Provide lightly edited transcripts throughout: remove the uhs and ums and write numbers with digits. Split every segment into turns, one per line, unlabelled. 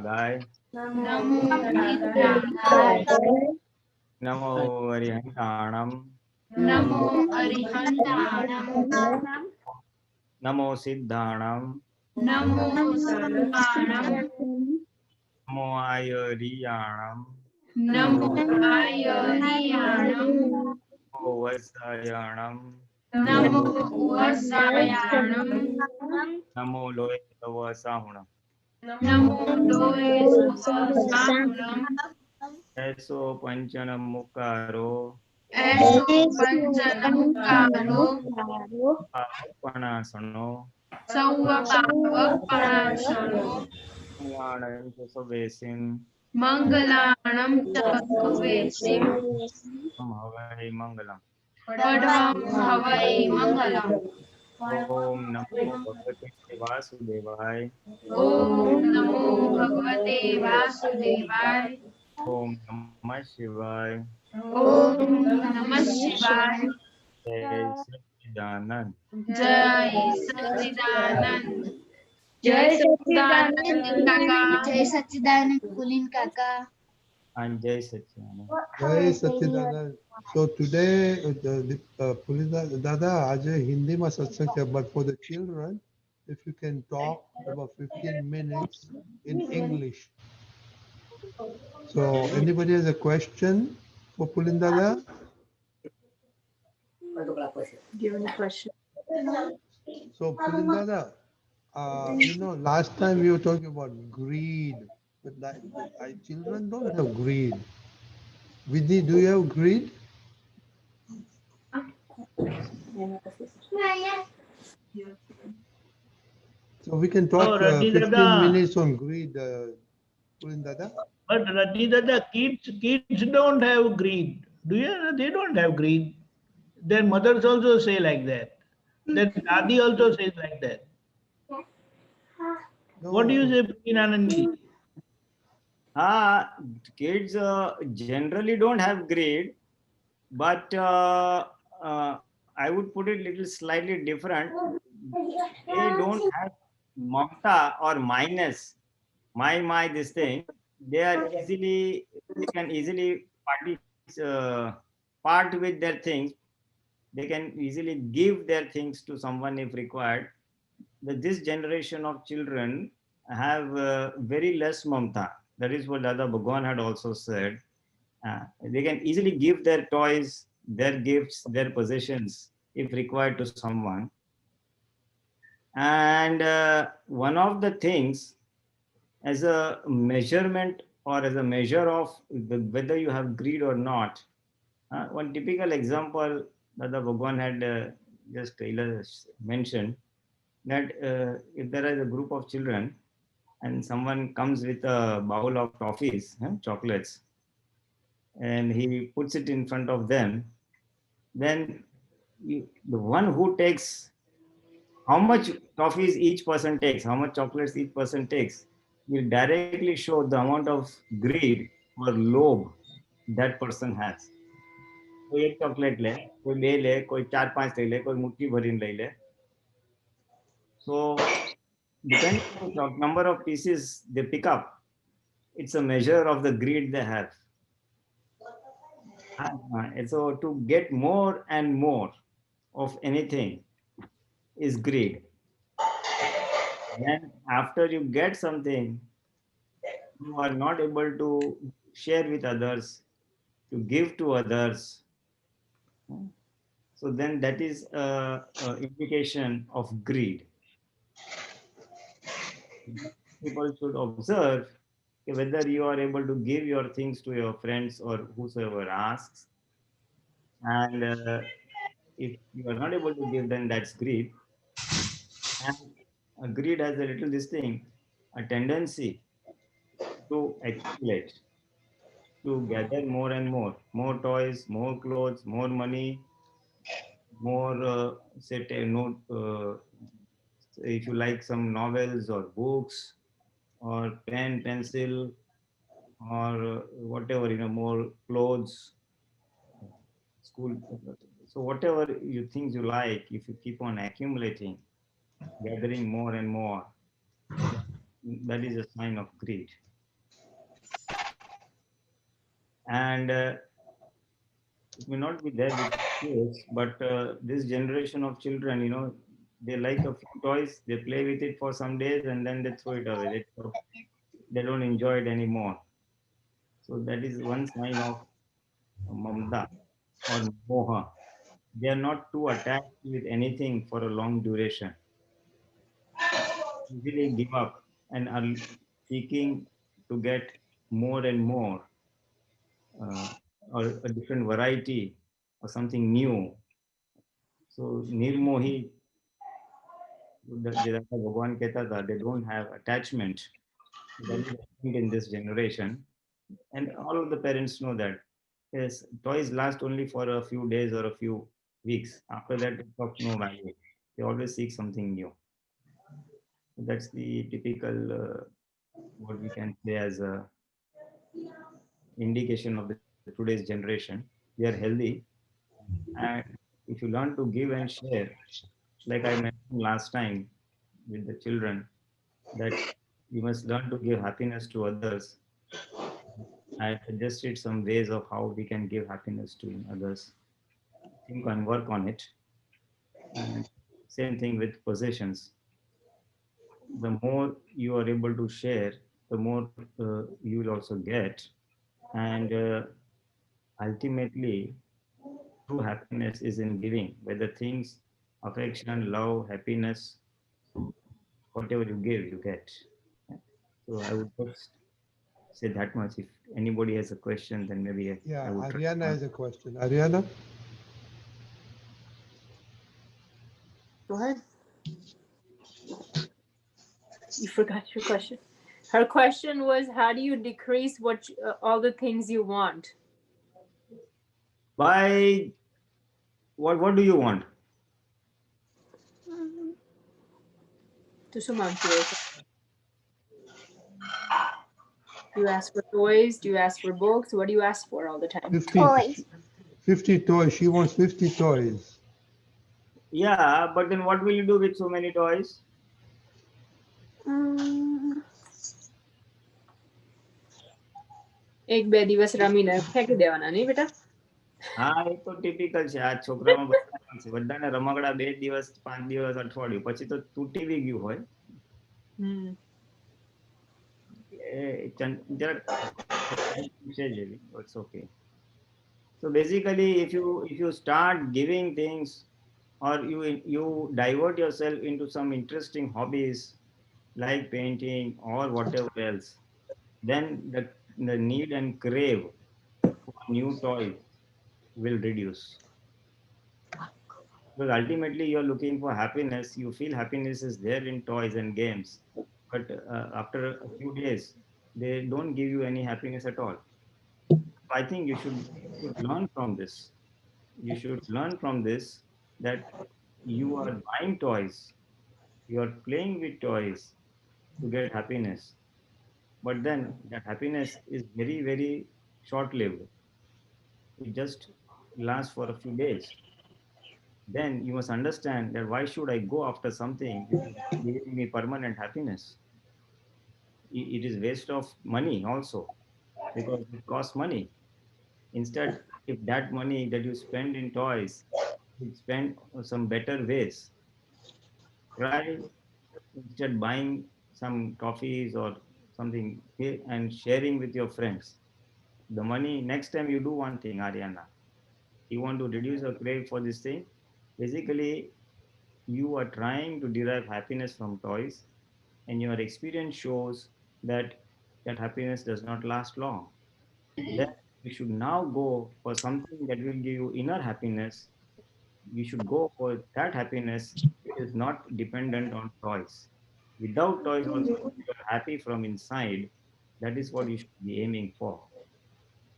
गाय
नमो बुद्धाय।
नमो अरिहंताणम
नमो अरिहंताणम।
नमो सिद्धाणम
नमो सिद्धाणम।
नमो आयुर्याणम
नमो आयर्याणम।
नमो वत्सायणम
नमो वर्षायाणम।
नमो लोय वसाहुणम।
नमो लोये सुवसानम।
ऐसो पंचनम मुकारो
ऐसो पंचनमुकारो।
पणासनो
सौव पावपणाशनो।
ज्ञानंत सवेसिन
मंगलाणं च सुवेशिं।
हवै मंगलम।
पडवं हवै मंगलम्।
ओम नमो भगवते वासुदेवाय।
ॐ नमो भगवते वासुदेवाय।
ओम नमः शिवाय।
ॐ नमः शिवाय।
जय सच्चिदानंद।
जय सच्चिदानंद। जय
जय
सच्चिदानंद काका।
सच्चिदानंद, जय सच्चिदानंद कुलीन काका।
And जय सच्चिदानंद।
जय सच्चिदानंद. So today, Pulita Dada, आज हिंदी में सत्संग है, but for the children, if you can talk about 15 minutes in English. So anybody has a question for Pulinda Dada?
Do you have any question?
So Pulinda Dada, last time we were talking about greed, but children don't have greed. Vidhi, do you have greed? So we can talk
Oh, Rajni
15
Dada.
minutes on greed, Pulinda Dada.
But Rajni Dada, kids don't have greed. Do you? They don't have greed. Their mothers also say like that. Their daddy also says like that.
No.
What do you say, Anandji?
Kids generally don't have greed, but I would put it little slightly different. They don't have mamta or minus, this thing. They can easily part with their things. They can easily give their things to someone if required. This generation of children have very less mamta. That is what Dada Bhagwan had also said. They can easily give their toys, their gifts, their possessions if required to someone. And one of the things, as a measurement or as a measure of whether you have greed or not, one typical example that the Bhagwan had just mentioned, that if there is a group of children and someone comes with a bowl of toffees, chocolates, and he puts it in front of them, then the one who takes, how much toffees each person takes, how much chocolates each person takes, will directly show the amount of greed or lobe that person has. कोई एक chocolate ले, कोई बे ले, कोई 4-5 ले ले, कोई मुट्ठी भरीन ले ले. So depending on the number of pieces they pick up, it's a measure of the greed they have. And so to get more and more of anything is greed. Then after you get something, you are not able to share with others, to give to others. So then that is a indication of greed. People should observe whether you are able to give your things to your friends or whosoever asks. And if you are not able to give, then that's greed. And greed has a little this thing, a tendency to accumulate, to gather more toys, more clothes, more money, more, if you like some novels or books or pen, pencil, or whatever, more clothes, school. So whatever you things you like, if you keep on accumulating, gathering more and more, that is a sign of greed. And it may not be there with kids, but this generation of children, they like a few toys, they play with it for some days, and then they throw it away. They don't enjoy it anymore. So that is one sign of mamta or moha. They are not too attached with anything for a long duration. Easily give up and are seeking to get more and more, uh, or a different variety or something new. So nirmohi, जैसा भगवान कहता था, they don't have attachment. That is the thing in this generation, and all of the parents know that. Yes, toys last only for a few days or a few weeks. After that, it's of no value. They always seek something new. That's the typical, what we can say as a indication of the today's generation. They are healthy, and if you learn to give and share, like I mentioned last time with the children, that you must learn to give happiness to others. I suggested some ways of how we can give happiness to others. Think and work on it. And same thing with possessions. The more you are able to share, the more you will also get. And ultimately, true happiness is in giving, whether things, affection, love, happiness, whatever you give, you get. Yeah. So I would just say that much. If anybody has a question, then maybe I
Yeah,
would try to
Ariana has
answer.
a question. Ariana?
Go ahead. You forgot your question. Her question was, how do you decrease all the things you want?
By what do you want?
To someone. Do you ask for toys? Do you ask for books? What do you ask for all the time?
50 toys. She wants 50 toys.
Yeah, but then what will you do with so many toys?
એક બે દિવસ રમીને ફેંકી દેવાના નહીં બેટા?
હા, એ તો ટિપિકલ છે. આ છોકરામાં બધાને રમકડા 2 દિવસ 5 દિવસ અઠવાડિયું પછી તો તૂટી બી ગયું હોય. જરાક છે જેવી. It's okay. So basically, if you start giving things, or you divert yourself into some interesting hobbies like painting or whatever else, then the need and crave for new toys will reduce. Because ultimately you're looking for happiness. You feel happiness is there in toys and games, but after a few days, they don't give you any happiness at all. I think you should learn from this. You should learn from this that you are buying toys, you are playing with toys to get happiness. But then that happiness is very, very short lived. It just lasts for a few days. Then you must understand that why should I go after something which is giving me permanent happiness? It is waste of money also, because it costs money. Instead, if that money that you spend in toys, you spend on some better ways. Try instead buying some toffees or something and sharing with your friends. The money, next time you do one thing, Ariana, you want to reduce your crave for this thing. Basically, you are trying to derive happiness from toys, and your experience shows that that happiness does not last long. Then you should now go for something that will give you inner happiness. You should go for that happiness which is not dependent on toys. Without toys, also, if you're happy from inside, that is what you should be aiming for.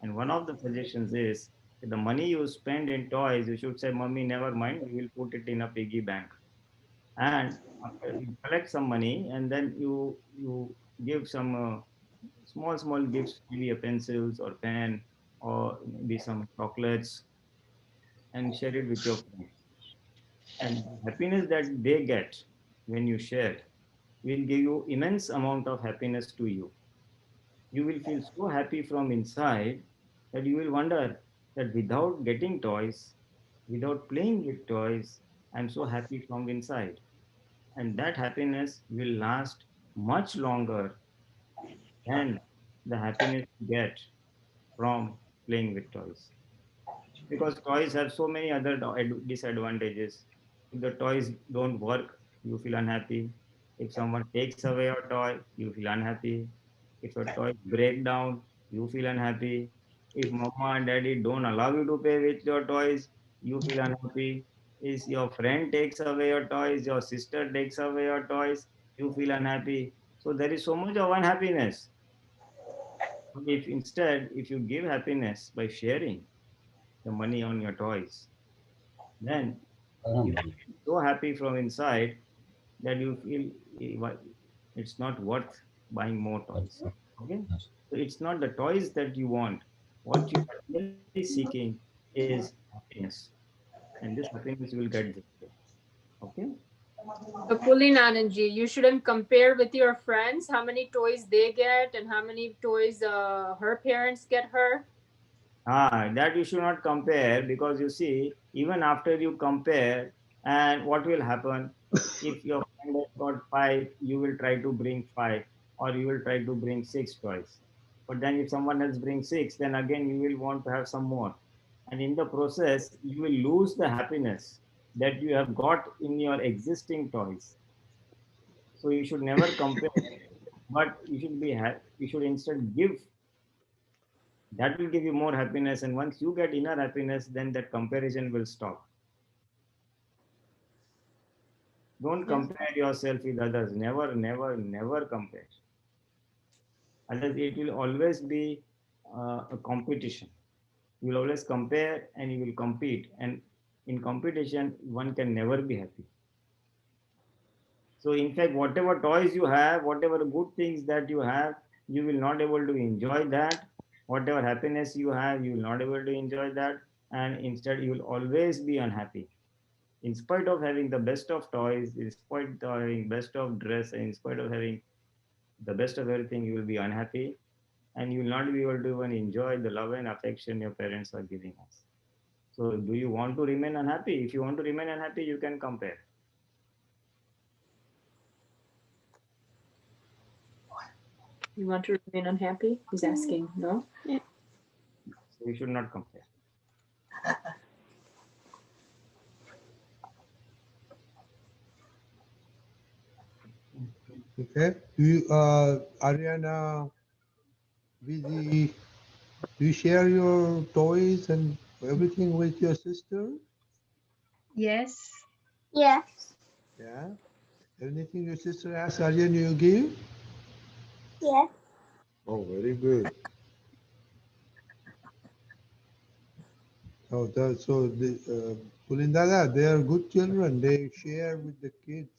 And one of the suggestions is that the money you spend in toys, you should say, Mommy, never mind, we will put it in a piggy bank. And after you collect some money, and then you give some small gifts, maybe a pencils or pen or maybe some chocolates, and share it with your friends. And the happiness that they get when you share will give you immense amount of happiness to you. You will feel so happy from inside that you will wonder that without getting toys, without playing with toys, I'm so happy from inside. And that happiness will last much longer than the happiness you get from playing with toys. Because toys have so many other disadvantages. If the toys don't work, you feel unhappy. If someone takes away your toy, you feel unhappy. If your toy break down, you feel unhappy. If mama and daddy don't allow you to play with your toys, you feel unhappy. If your friend takes away your toys, your sister takes away your toys, you feel unhappy. So there is so much of unhappiness. If instead, if you give happiness by sharing the money on your toys, then you feel so happy from inside that you feel it's not worth buying more toys. Okay, so it's not the toys that you want. What you are really seeking is happiness, and this happiness you will get this way. Okay.
So Pulin Anandji, you shouldn't compare with your friends how many toys they get and how many toys her parents get her.
That you should not compare, because you see, even after you compare, and what will happen if your friend has got five, you will try to bring five, or you will try to bring six toys. But then if someone else brings six, then again you will want to have some more. And in the process, you will lose the happiness that you have got in your existing toys. So you should never compare, but you should you should instead give. That will give you more happiness, and once you get inner happiness, then that comparison will stop. Don't compare yourself with others. Never, never, never compare. Otherwise it will always be a competition. You will always compare and you will compete, and in competition one can never be happy. So in fact, whatever toys you have, whatever good things that you have, you will not able to enjoy that. Whatever happiness you have, you will not able to enjoy that, and instead you will always be unhappy. In spite of having the best of toys, in spite of having best of dress, in spite of having the best of everything, you will be unhappy, and you will not be able to even enjoy the love and affection your parents are giving us. So do you want to remain unhappy? If you want to remain unhappy, you can compare.
You want to remain unhappy? He's asking, no?
So you should not compare.
Okay. Do you, Ariana, Vizi, do you share your toys and everything with your sister?
Yes. Yes.
Yeah. Anything your sister asks, Aryan, you give?
Yes.
Oh, very good. Oh, so the Pulindala, they are good children. They share with the kids.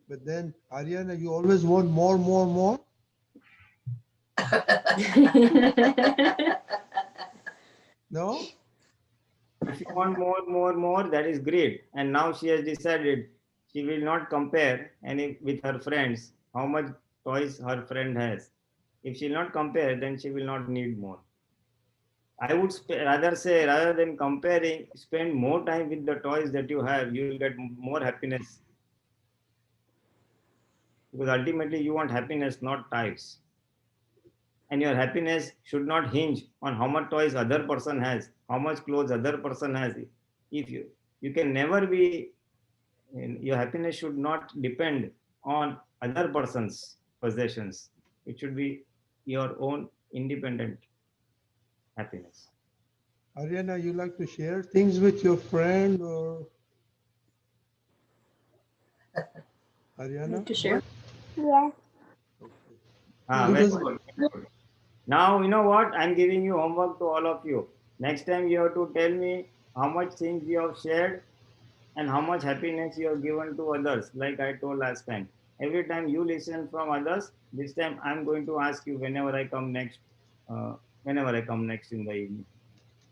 But then, Ariana, you always want more, more, more? No?
If you want more, more, more, that is great. And now she has decided she will not compare any with her friends how much toys her friend has. If she will not compare, then she will not need more. I would rather say, rather than comparing, spend more time with the toys that you have. You will get more happiness, because ultimately you want happiness, not toys. And your happiness should not hinge on how much toys other person has, how much clothes other person has. If you can never be, your happiness should not depend on other person's possessions. It should be your own independent happiness.
Ariana, you like to share things with your friend or? Ariana?
To share?
Yes.
Very
Because
good. Very good. Now, you know what? I'm giving you homework to all of you. Next time you have to tell me how much things you have shared and how much happiness you have given to others, like I told last time. Every time you listen from others, this time I'm going to ask you uh, whenever I come next in the evening,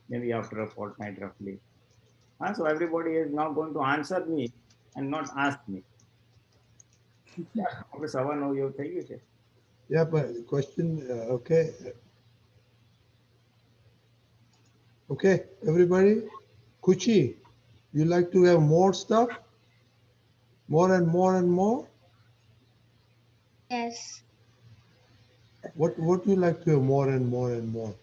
maybe after a fortnight roughly. So everybody is now going to answer me and not ask me. આપણે 9:15 જેવું થઈ ગયું છે.
Yeah, but question, okay. Okay, everybody. Kuchi, you like to have more stuff? More and more and more?
Yes.
What you like to have more and more and more?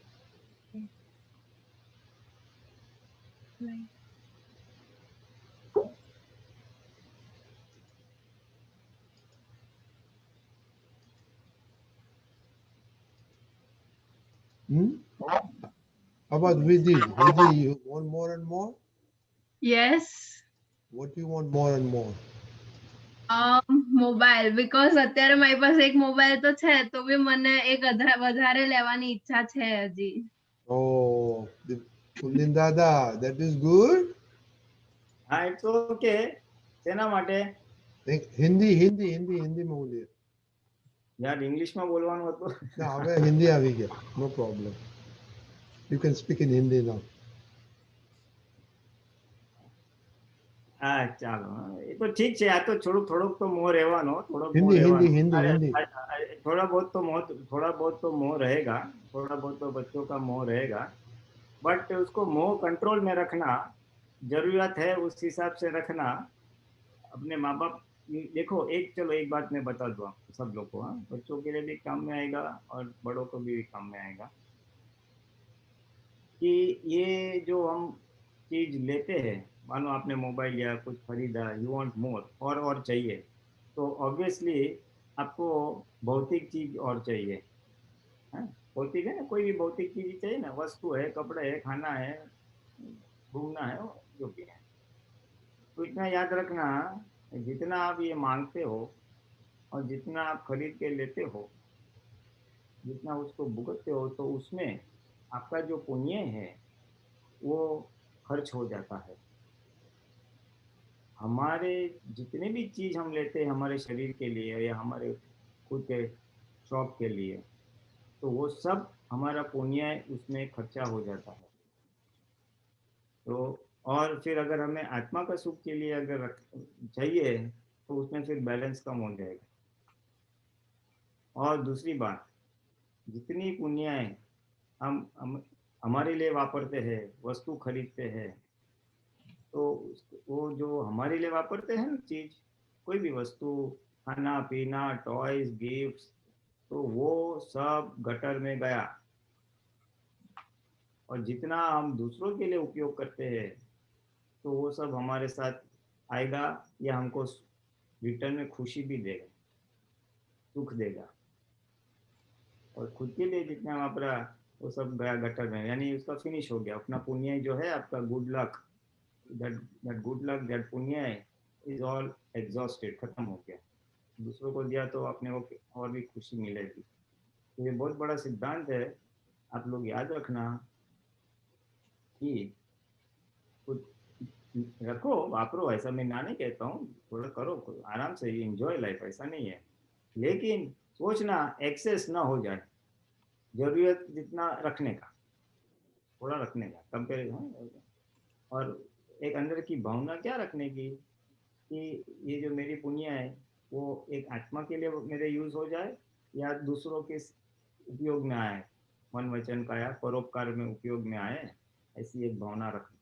Hmm? How about Vidhi? Vidhi, you want more and more?
Yes.
What do you want more and more?
Mobile because અત્યારે મારી પાસે એક mobile તો છે તો બી મને એક વધારે લેવાની ઈચ્છા છે હજી.
Oh, Pulin Dada, that is good.
હા, ઇટ્સ ઓકે. શેના માટે?
Hindi में बोलिए.
યાર ઇંગ્લિશમાં બોલવાનું હતું.
ના, હવે હિન્દી આવી ગયા. No problem. You can speak in Hindi now.
હા, ચાલો. એ તો ઠીક છે. આ તો થોડોક તો મોહ રહેવાનો.
हिंदी हिंदी हिंदी हिंदी
थोड़ा बहुत तो मोह रहेगा. थोड़ा बहुत तो बच्चों का मोह रहेगा. बट उसको मोह कंट्रोल में रखना, जरूरत है उस हिसाब से रखना. अपने माँ बाप देखो, चलो एक बात मैं बता दूँ सब लोग को. हाँ, बच्चों के लिए भी काम में आएगा और बड़ों को भी काम में आएगा कि ये जो हम चीज लेते हैं, मानो आपने मोबाइल या कुछ खरीदा, यू वांट मोर और चाहिए, तो ऑब्वियसली आपको भौतिक चीज और चाहिए. हाँ, भौतिक है ना, कोई भी भौतिक चीज चाहिए ना, वस्तु है, कपड़े है, खाना है, घूमना है, जो भी है. तो इतना याद रखना, जितना आप ये मांगते हो और जितना आप खरीद के लेते हो, जितना उसको भुगतते हो, तो उसमें आपका जो पुण्य है वो खर्च हो जाता है. हमारे जितने भी चीज हम लेते हैं हमारे शरीर के लिए या हमारे खुद के शौक के लिए, तो वो सब हमारा पुण्य उसमें खर्चा हो जाता है. तो और फिर अगर हमें आत्मा का सुख के लिए अगर चाहिए, तो उसमें फिर बैलेंस कम हो जाएगा. और दूसरी बात, जितनी पुण्य हम हमारे लिए वापरते हैं, वस्तु खरीदते हैं, तो वो जो हमारे लिए वापरते हैं ना चीज, कोई भी वस्तु, खाना पीना, टॉयज, गिफ्ट्स, तो वो सब गटर में गया. और जितना हम दूसरों के लिए उपयोग करते हैं, तो वो सब हमारे साथ आएगा या हमको रिटर्न में खुशी भी देगा, सुख देगा. और खुद के लिए जितना वापरा वो सब गया गटर में, यानी उसका फिनिश हो गया. अपना पुण्य जो है, आपका good luck, that good luck, that पुण्य is all exhausted, खत्म हो गया. दूसरों को दिया तो अपने को और भी खुशी मिलेगी. तो ये बहुत बड़ा सिद्धांत है, आप लोग याद रखना कि कुछ रखो, वापरो, ऐसा मैं ना नहीं कहता हूँ, थोड़ा करो, आराम से एंजॉय लाइफ, ऐसा नहीं है. लेकिन सोचना एक्सेस ना हो जाए, जरूरत जितना रखने का, थोड़ा रखने का कंपेयर. और एक अंदर की भावना क्या रखने की कि ये जो मेरी पुण्य है वो एक आत्मा के लिए मेरे यूज हो जाए या दूसरों के उपयोग में आए, मन वचन का या परोपकार में उपयोग में आए, ऐसी एक भावना रखना.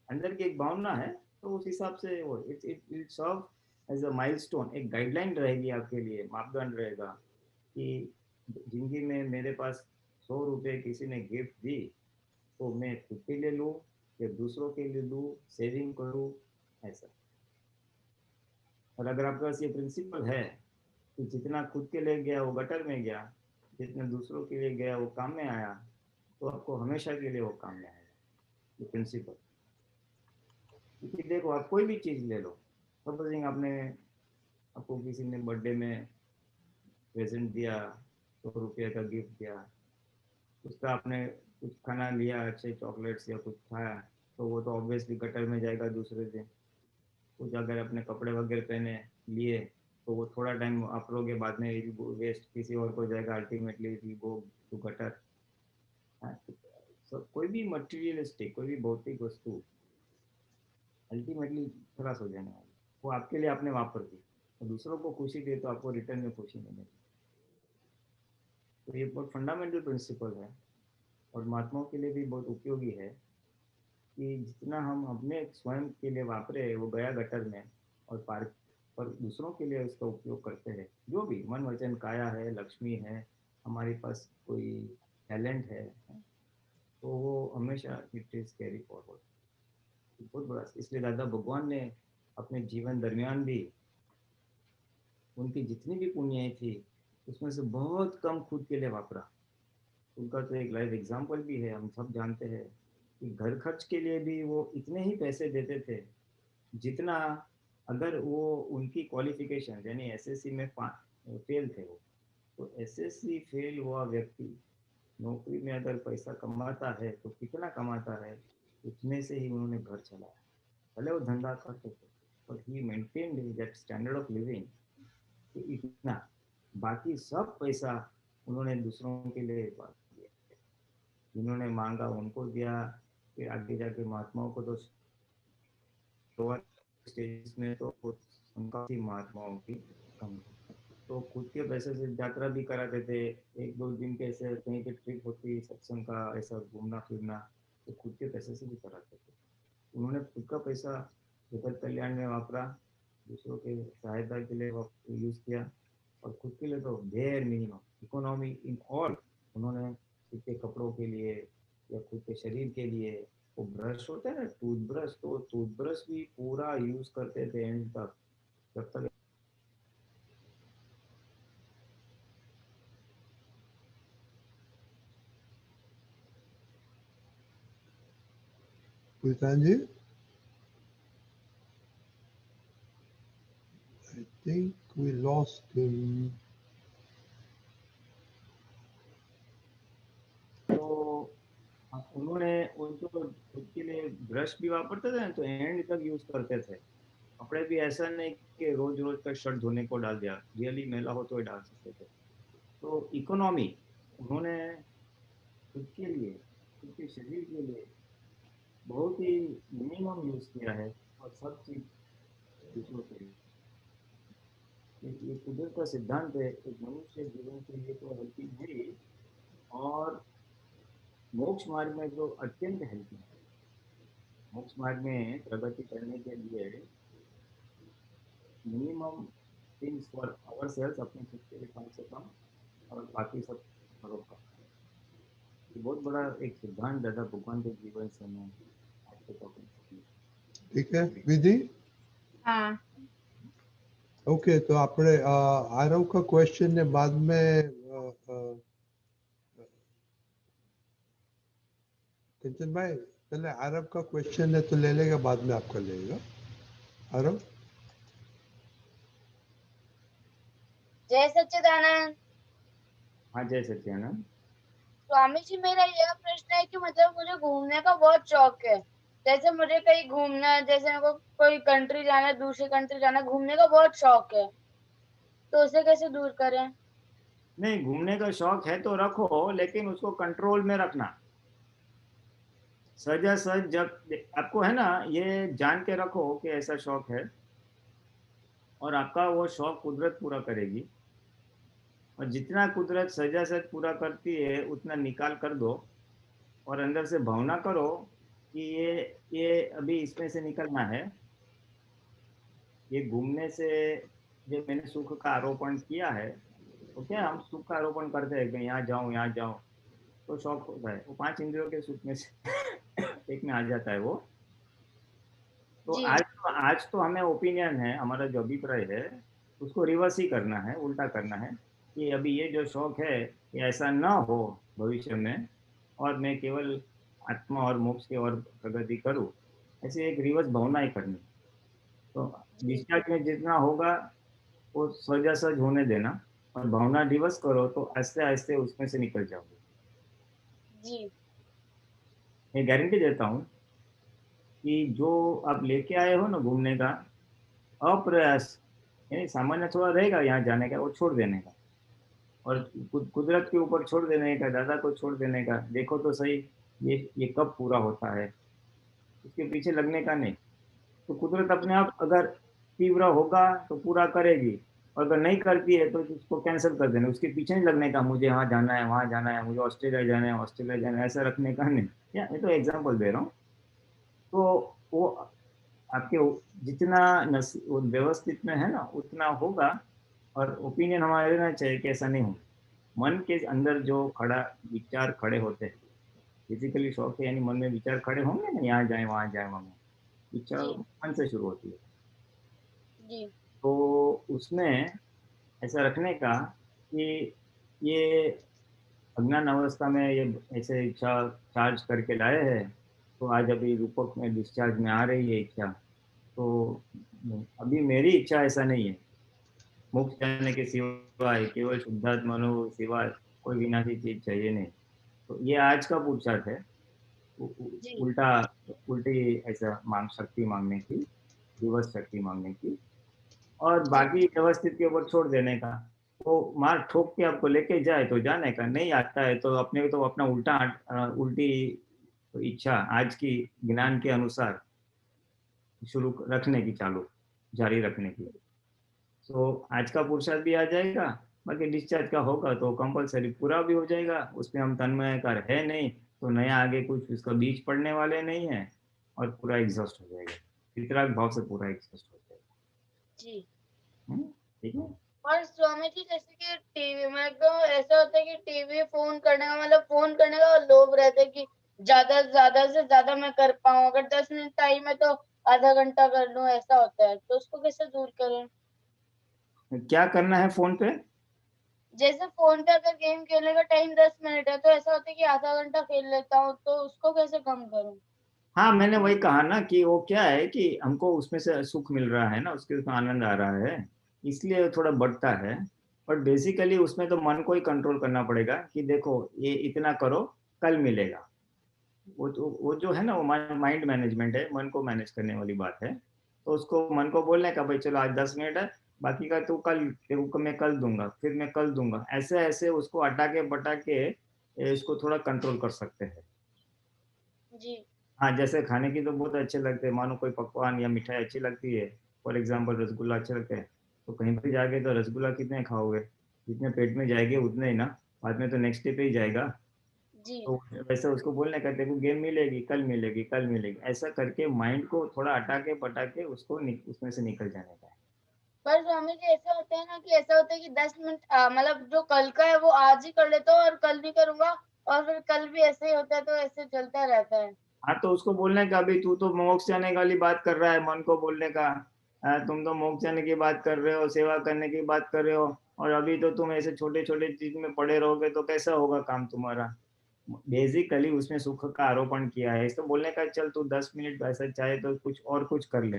अंदर की एक भावना है, तो उस हिसाब से वो it will serve as a milestone, एक गाइडलाइन रहेगी आपके लिए, मापदंड रहेगा कि जिंदगी में मेरे पास 100 रुपये किसी ने गिफ्ट दी, तो मैं खुद के लिए लूँ या दूसरों के लिए लूँ, सेविंग करूँ, ऐसा. और अगर आपके पास ये प्रिंसिपल है कि जितना खुद के लिए गया वो गटर में गया, जितना दूसरों के लिए गया वो काम में आया, तो आपको हमेशा के लिए वो काम में आएगा, ये प्रिंसिपल. क्योंकि देखो, आप कोई भी चीज़ ले लो, सपोजिंग आपको किसी ने बर्थडे में प्रेजेंट दिया, 100 रुपये का गिफ्ट दिया, उसका आपने कुछ खाना लिया, अच्छे चॉकलेट्स या कुछ खाया, तो वो तो ऑब्वियसली गटर में जाएगा दूसरे दिन. कुछ अगर अपने कपड़े वगैरह पहने लिए, तो वो थोड़ा टाइम आप लोगे, बाद में वेस्ट किसी और को जाएगा, ultimately it will go to gutter. कोई भी मटेरियलिस्टिक, कोई भी भौतिक वस्तु अल्टीमेटली खलास हो जाने वाली, वो आपके लिए आपने वापर दी. और दूसरों को खुशी दे तो आपको रिटर्न में खुशी मिलेगी। तो ये बहुत फंडामेंटल प्रिंसिपल है और महात्माओं के लिए भी बहुत उपयोगी है कि जितना हम अपने स्वयं के लिए वापरे वो गया गटर में और पार्क पर दूसरों के लिए उसका उपयोग करते हैं। जो भी मन वचन काया है, लक्ष्मी है, हमारे पास कोई टैलेंट है, तो वो हमेशा इट इज कैरी फॉरवर्ड। बहुत बड़ा, इसलिए दादा भगवान ने अपने जीवन दरमियान भी उनकी जितनी भी पुण्य थी उसमें से बहुत कम खुद के लिए वापरा। उनका तो एक लाइव एग्जाम्पल भी है, हम सब जानते हैं कि घर खर्च के लिए भी वो इतने ही पैसे देते थे जितना अगर वो उनकी क्वालिफिकेशन यानी एसएससी में फेल थे वो, तो एसएससी फेल हुआ व्यक्ति नौकरी में अगर पैसा कमाता है तो कितना कमाता है, उतने से ही उन्होंने घर चलाया। भले वो धंधा करते थे but he maintained that standard of living कि इतना, बाकी सब पैसा उन्होंने दूसरों के लिए दिया, जिन्होंने मांगा उनको दिया। फिर आगे जाके महात्माओं को तो स्टेज में तो उनका थी महात्माओं की कम, तो खुद के पैसे से यात्रा भी कराते थे। एक दो दिन के ऐसे कहीं पे ट्रिप होती सत्संग का, ऐसा घूमना फिरना, तो खुद के पैसे से भी कराते थे। उन्होंने खुद का पैसा जगत कल्याण में वापरा, दूसरों के सहायता के लिए यूज किया, और खुद के लिए तो where minimum economy in all. उन्होंने खुद के कपड़ों के लिए या खुद के शरीर के लिए, वो ब्रश होता है ना टूथब्रश, तो टूथब्रश भी पूरा यूज करते थे एंड तक, जब तक
जी। I think we lost him.
तो उन्होंने उनको खुद के लिए ब्रश भी वापरते थे तो एंड तक यूज करते थे। कपड़े भी ऐसा नहीं कि रोज रोज का शर्ट धोने को डाल दिया, रियली मेला हो तो ही डाल सकते थे। तो इकोनॉमी उन्होंने खुद के लिए, खुद के शरीर के लिए बहुत ही मिनिमम यूज किया है, और सब चीज दूसरों के लिए। ये कुदरत का सिद्धांत है, एक मनुष्य जीवन के लिए तो हेल्पिंग है, और मोक्ष मार्ग में जो अत्यंत हेल्पिंग है। मोक्ष मार्ग में प्रगति करने के लिए minimum things for ourselves, अपने खुद के लिए कम से कम, और बाकी सब बरोबर। ये बहुत बड़ा एक सिद्धांत दादा भगवान के जीवन से मैं आपको टॉपिक।
ठीक है विधि।
हाँ
ओके, तो આપણે આરવ का क्वेश्चन ने बाद में कंचन भाई पहले आरव का क्वेश्चन है तो ले लेगा, बाद में आपका लेगा। आरव।
जय सच्चिदानंद।
हाँ जय सच्चिदानंद।
स्वामी जी, मेरा यह प्रश्न है कि मतलब मुझे घूमने का बहुत शौक है। जैसे मुझे कहीं घूमना है, जैसे मेरे को कोई कंट्री जाना है, दूसरी कंट्री जाना है, घूमने का बहुत शौक है, तो उसे कैसे दूर करें?
नहीं, घूमने का शौक है तो रखो, लेकिन उसको कंट्रोल में रखना। सजा सज जब आपको है ना, ये जान के रखो कि ऐसा शौक है, और आपका वो शौक कुदरत पूरा करेगी, और जितना कुदरत सजा सज पूरा करती है उतना निकाल कर दो, और अंदर से भावना करो कि ये अभी इसमें से निकलना है। ये घूमने से जो मैंने सुख का आरोपण किया है, तो क्या हम सुख का आरोपण करते हैं कि यहाँ जाऊं, तो शौक होता है, वो 5 इंद्रियों के सुख में से एक में आ जाता है वो। तो आज तो हमें ओपिनियन है, हमारा जो अभिप्राय है उसको रिवर्स ही करना है, उल्टा करना है कि अभी ये जो शौक है ये ऐसा ना हो भविष्य में, और मैं केवल आत्मा और मोक्ष की ओर प्रगति करूं, ऐसे एक रिवर्स भावना ही करनी। तो डिस्चार्ज में जितना होगा वो सजा सज होने देना, और भावना रिवर्स करो तो आस्ते आस्ते उसमें से निकल जाओगे।
जी
मैं गारंटी देता हूँ कि जो आप लेके आए हो ना घूमने का अप्रयास, यानी सामान्य थोड़ा रहेगा यहाँ जाने का, वो छोड़ देने का, और कुदरत के ऊपर छोड़ देने का, दादा को छोड़ देने का, देखो तो सही ये कब पूरा होता है, उसके पीछे लगने का नहीं। तो कुदरत अपने आप अगर तीव्र होगा तो पूरा करेगी, और अगर नहीं करती है तो उसको कैंसिल कर देना, उसके पीछे नहीं लगने का मुझे यहाँ जाना है वहाँ जाना है, मुझे ऑस्ट्रेलिया जाना है ऑस्ट्रेलिया जाना है, ऐसा रखने का नहीं। या मैं तो एग्जांपल दे रहा हूँ। तो वो आपके जितना वो व्यवस्थित में है ना उतना होगा। और ओपिनियन हमारा रहना चाहिए कि ऐसा नहीं हो। मन के अंदर जो खड़ा विचार खड़े होते हैं, फिजिकली शौक है यानी मन में विचार खड़े होंगे ना, यहाँ जाए वहाँ जाए वहाँ, विचार
जी
मन से शुरू होती है।
जी
तो उसमें ऐसा रखने का कि ये अज्ञान अवस्था में ये ऐसे इच्छा चार्ज करके लाए हैं, तो आज अभी रूपक में डिस्चार्ज में आ रही है इच्छा। तो अभी मेरी इच्छा ऐसा नहीं है, मोक्ष जाने के सिवाय केवल शुद्धात्मा सिवाय कोई विनाशी चीज चाहिए नहीं। तो ये आज का पुरुषार्थ है।
जी
उल्टा उल्टी ऐसा शक्ति मांगने की, दिवस शक्ति मांगने की, और बाकी व्यवस्थित के ऊपर छोड़ देने का। वो मार ठोक के आपको लेके जाए तो जाने का, नहीं आता है तो अपने तो अपना उल्टी इच्छा आज की ज्ञान के अनुसार शुरू रखने की, चालू जारी रखने की। तो आज का पुरुषार्थ भी आ जाएगा, बाकी डिस्चार्ज का होगा तो कंपलसरी पूरा भी हो जाएगा। उसमें हम तन्मयकार है नहीं, तो नया आगे कुछ उसका बीज पड़ने वाले नहीं है, और पूरा एग्जॉस्ट हो जाएगा, वितराग भाव से पूरा एग्जॉस्ट हो जाएगा।
जी।
ठीक है।
और स्वामी जी जैसे कि टीवी में तो ऐसा होता है कि टीवी फोन करने का मतलब फोन करने का लोभ रहता है कि ज्यादा से ज्यादा मैं कर पाऊँ, अगर 10 मिनट टाइम है तो आधा घंटा कर लूँ, ऐसा होता है। तो उसको कैसे दूर करें?
क्या करना है फोन पे?
जैसे फोन पे अगर गेम खेलने का टाइम 10 मिनट है तो ऐसा होता है कि आधा घंटा खेल लेता हूँ, तो उसको कैसे कम करूँ?
हाँ, मैंने वही कहा ना कि वो क्या है कि हमको उसमें से सुख मिल रहा है ना, उसके उसमें आनंद आ रहा है, इसलिए थोड़ा बढ़ता है। और बेसिकली उसमें तो मन को ही कंट्रोल करना पड़ेगा कि देखो ये इतना करो, कल मिलेगा। वो जो है ना, वो माइंड मैनेजमेंट है, मन को मैनेज करने वाली बात है। तो उसको मन को बोलने का भाई चलो आज 10 मिनट है, बाकी का तू कल, तेरे को मैं कल दूंगा, फिर मैं कल दूंगा, ऐसे ऐसे उसको अटा के बटा के इसको थोड़ा कंट्रोल कर सकते हैं।
जी
हाँ, जैसे खाने की तो बहुत अच्छे लगते हैं, मानो कोई पकवान या मिठाई अच्छी लगती है, फॉर एग्जाम्पल रसगुल्ला अच्छे लगते हैं, तो कहीं पर जाके तो रसगुल्ला कितने खाओगे, जितने पेट में जाएंगे उतने ही ना, बाद में तो नेक्स्ट डे पे ही जाएगा।
जी
तो वैसे उसको बोलने का देखो गेम मिलेगी, कल मिलेगी, कल मिलेगी, ऐसा करके माइंड को थोड़ा हटा के पटा के उसको उसमें से निकल जाने का है।
पर स्वामी जी ऐसा होता है ना कि ऐसा होता है कि 10 मिनट मतलब जो कल का है वो आज ही कर लेता हूँ और कल भी करूंगा, और फिर कल भी ऐसे ही होता है, तो ऐसे चलता रहता है।
हाँ, तो उसको बोलने का भी तू तो मोक्ष जाने वाली बात कर रहा है, मन को बोलने का तुम तो मोक्ष जाने की बात कर रहे हो, सेवा करने की बात कर रहे हो, और अभी तो तुम ऐसे छोटे छोटे चीज में पड़े रहोगे तो कैसा होगा काम तुम्हारा। बेसिकली उसमें सुख का आरोपण किया है, इसको बोलने का चल तू 10 मिनट ऐसा चाहे तो कुछ और कुछ कर ले,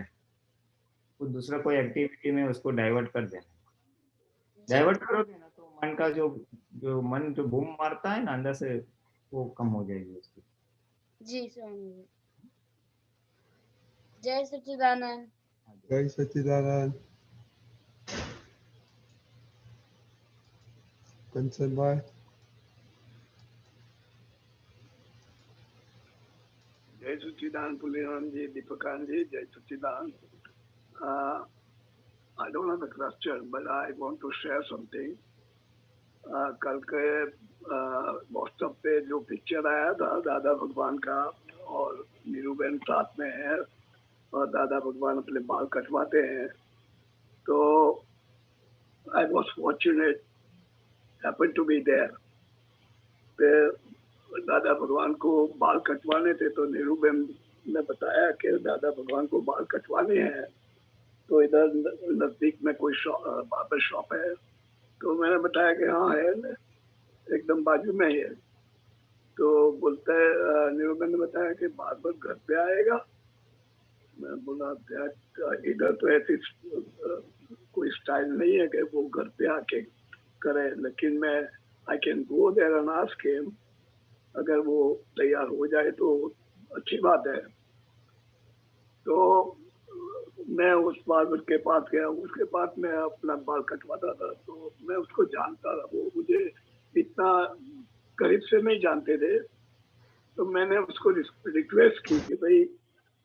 कुछ दूसरा कोई एक्टिविटी में उसको डाइवर्ट कर देना।
जी
डाइवर्ट करोगे ना तो मन का जो जो मन जो बूम मारता है ना अंदर से, वो कम हो जाएगी उसकी।
जी स्वामी जी। जय सच्चिदानंद।
जय सच्चिदानंद। कंचन भाई।
जय सच्चिदानंद पुलिराम जी, दीपकान जी, जय सच्चिदानंद. I don't have a question, but I want to share something. कल के व्हाट्सएप पे जो पिक्चर आया था दादा भगवान का, और नीरूबेन साथ में है, और दादा भगवान अपने बाल कटवाते हैं, तो I was fortunate, happened to be there. दादा भगवान को बाल कटवाने थे, तो नीरूबेन ने बताया कि दादा भगवान को बाल कटवाने हैं, तो इधर नजदीक में कोई बार्बर शॉप है, तो मैंने बताया कि हाँ है, एकदम बाजू में ही है। तो बोलता है, नीरूबेन ने बताया कि बार्बर घर पे आएगा। मैं बोला इधर तो ऐसी कोई स्टाइल नहीं है कि वो घर पे आके करे, लेकिन मैं I can go there and ask him, अगर वो तैयार हो जाए तो अच्छी बात है। तो मैं उस बार्बर के पास गया, उसके पास मैं अपना बाल कटवाता था, तो मैं उसको जानता था, वो मुझे इतना करीब से नहीं जानते थे। तो मैंने उसको रिक्वेस्ट की कि भाई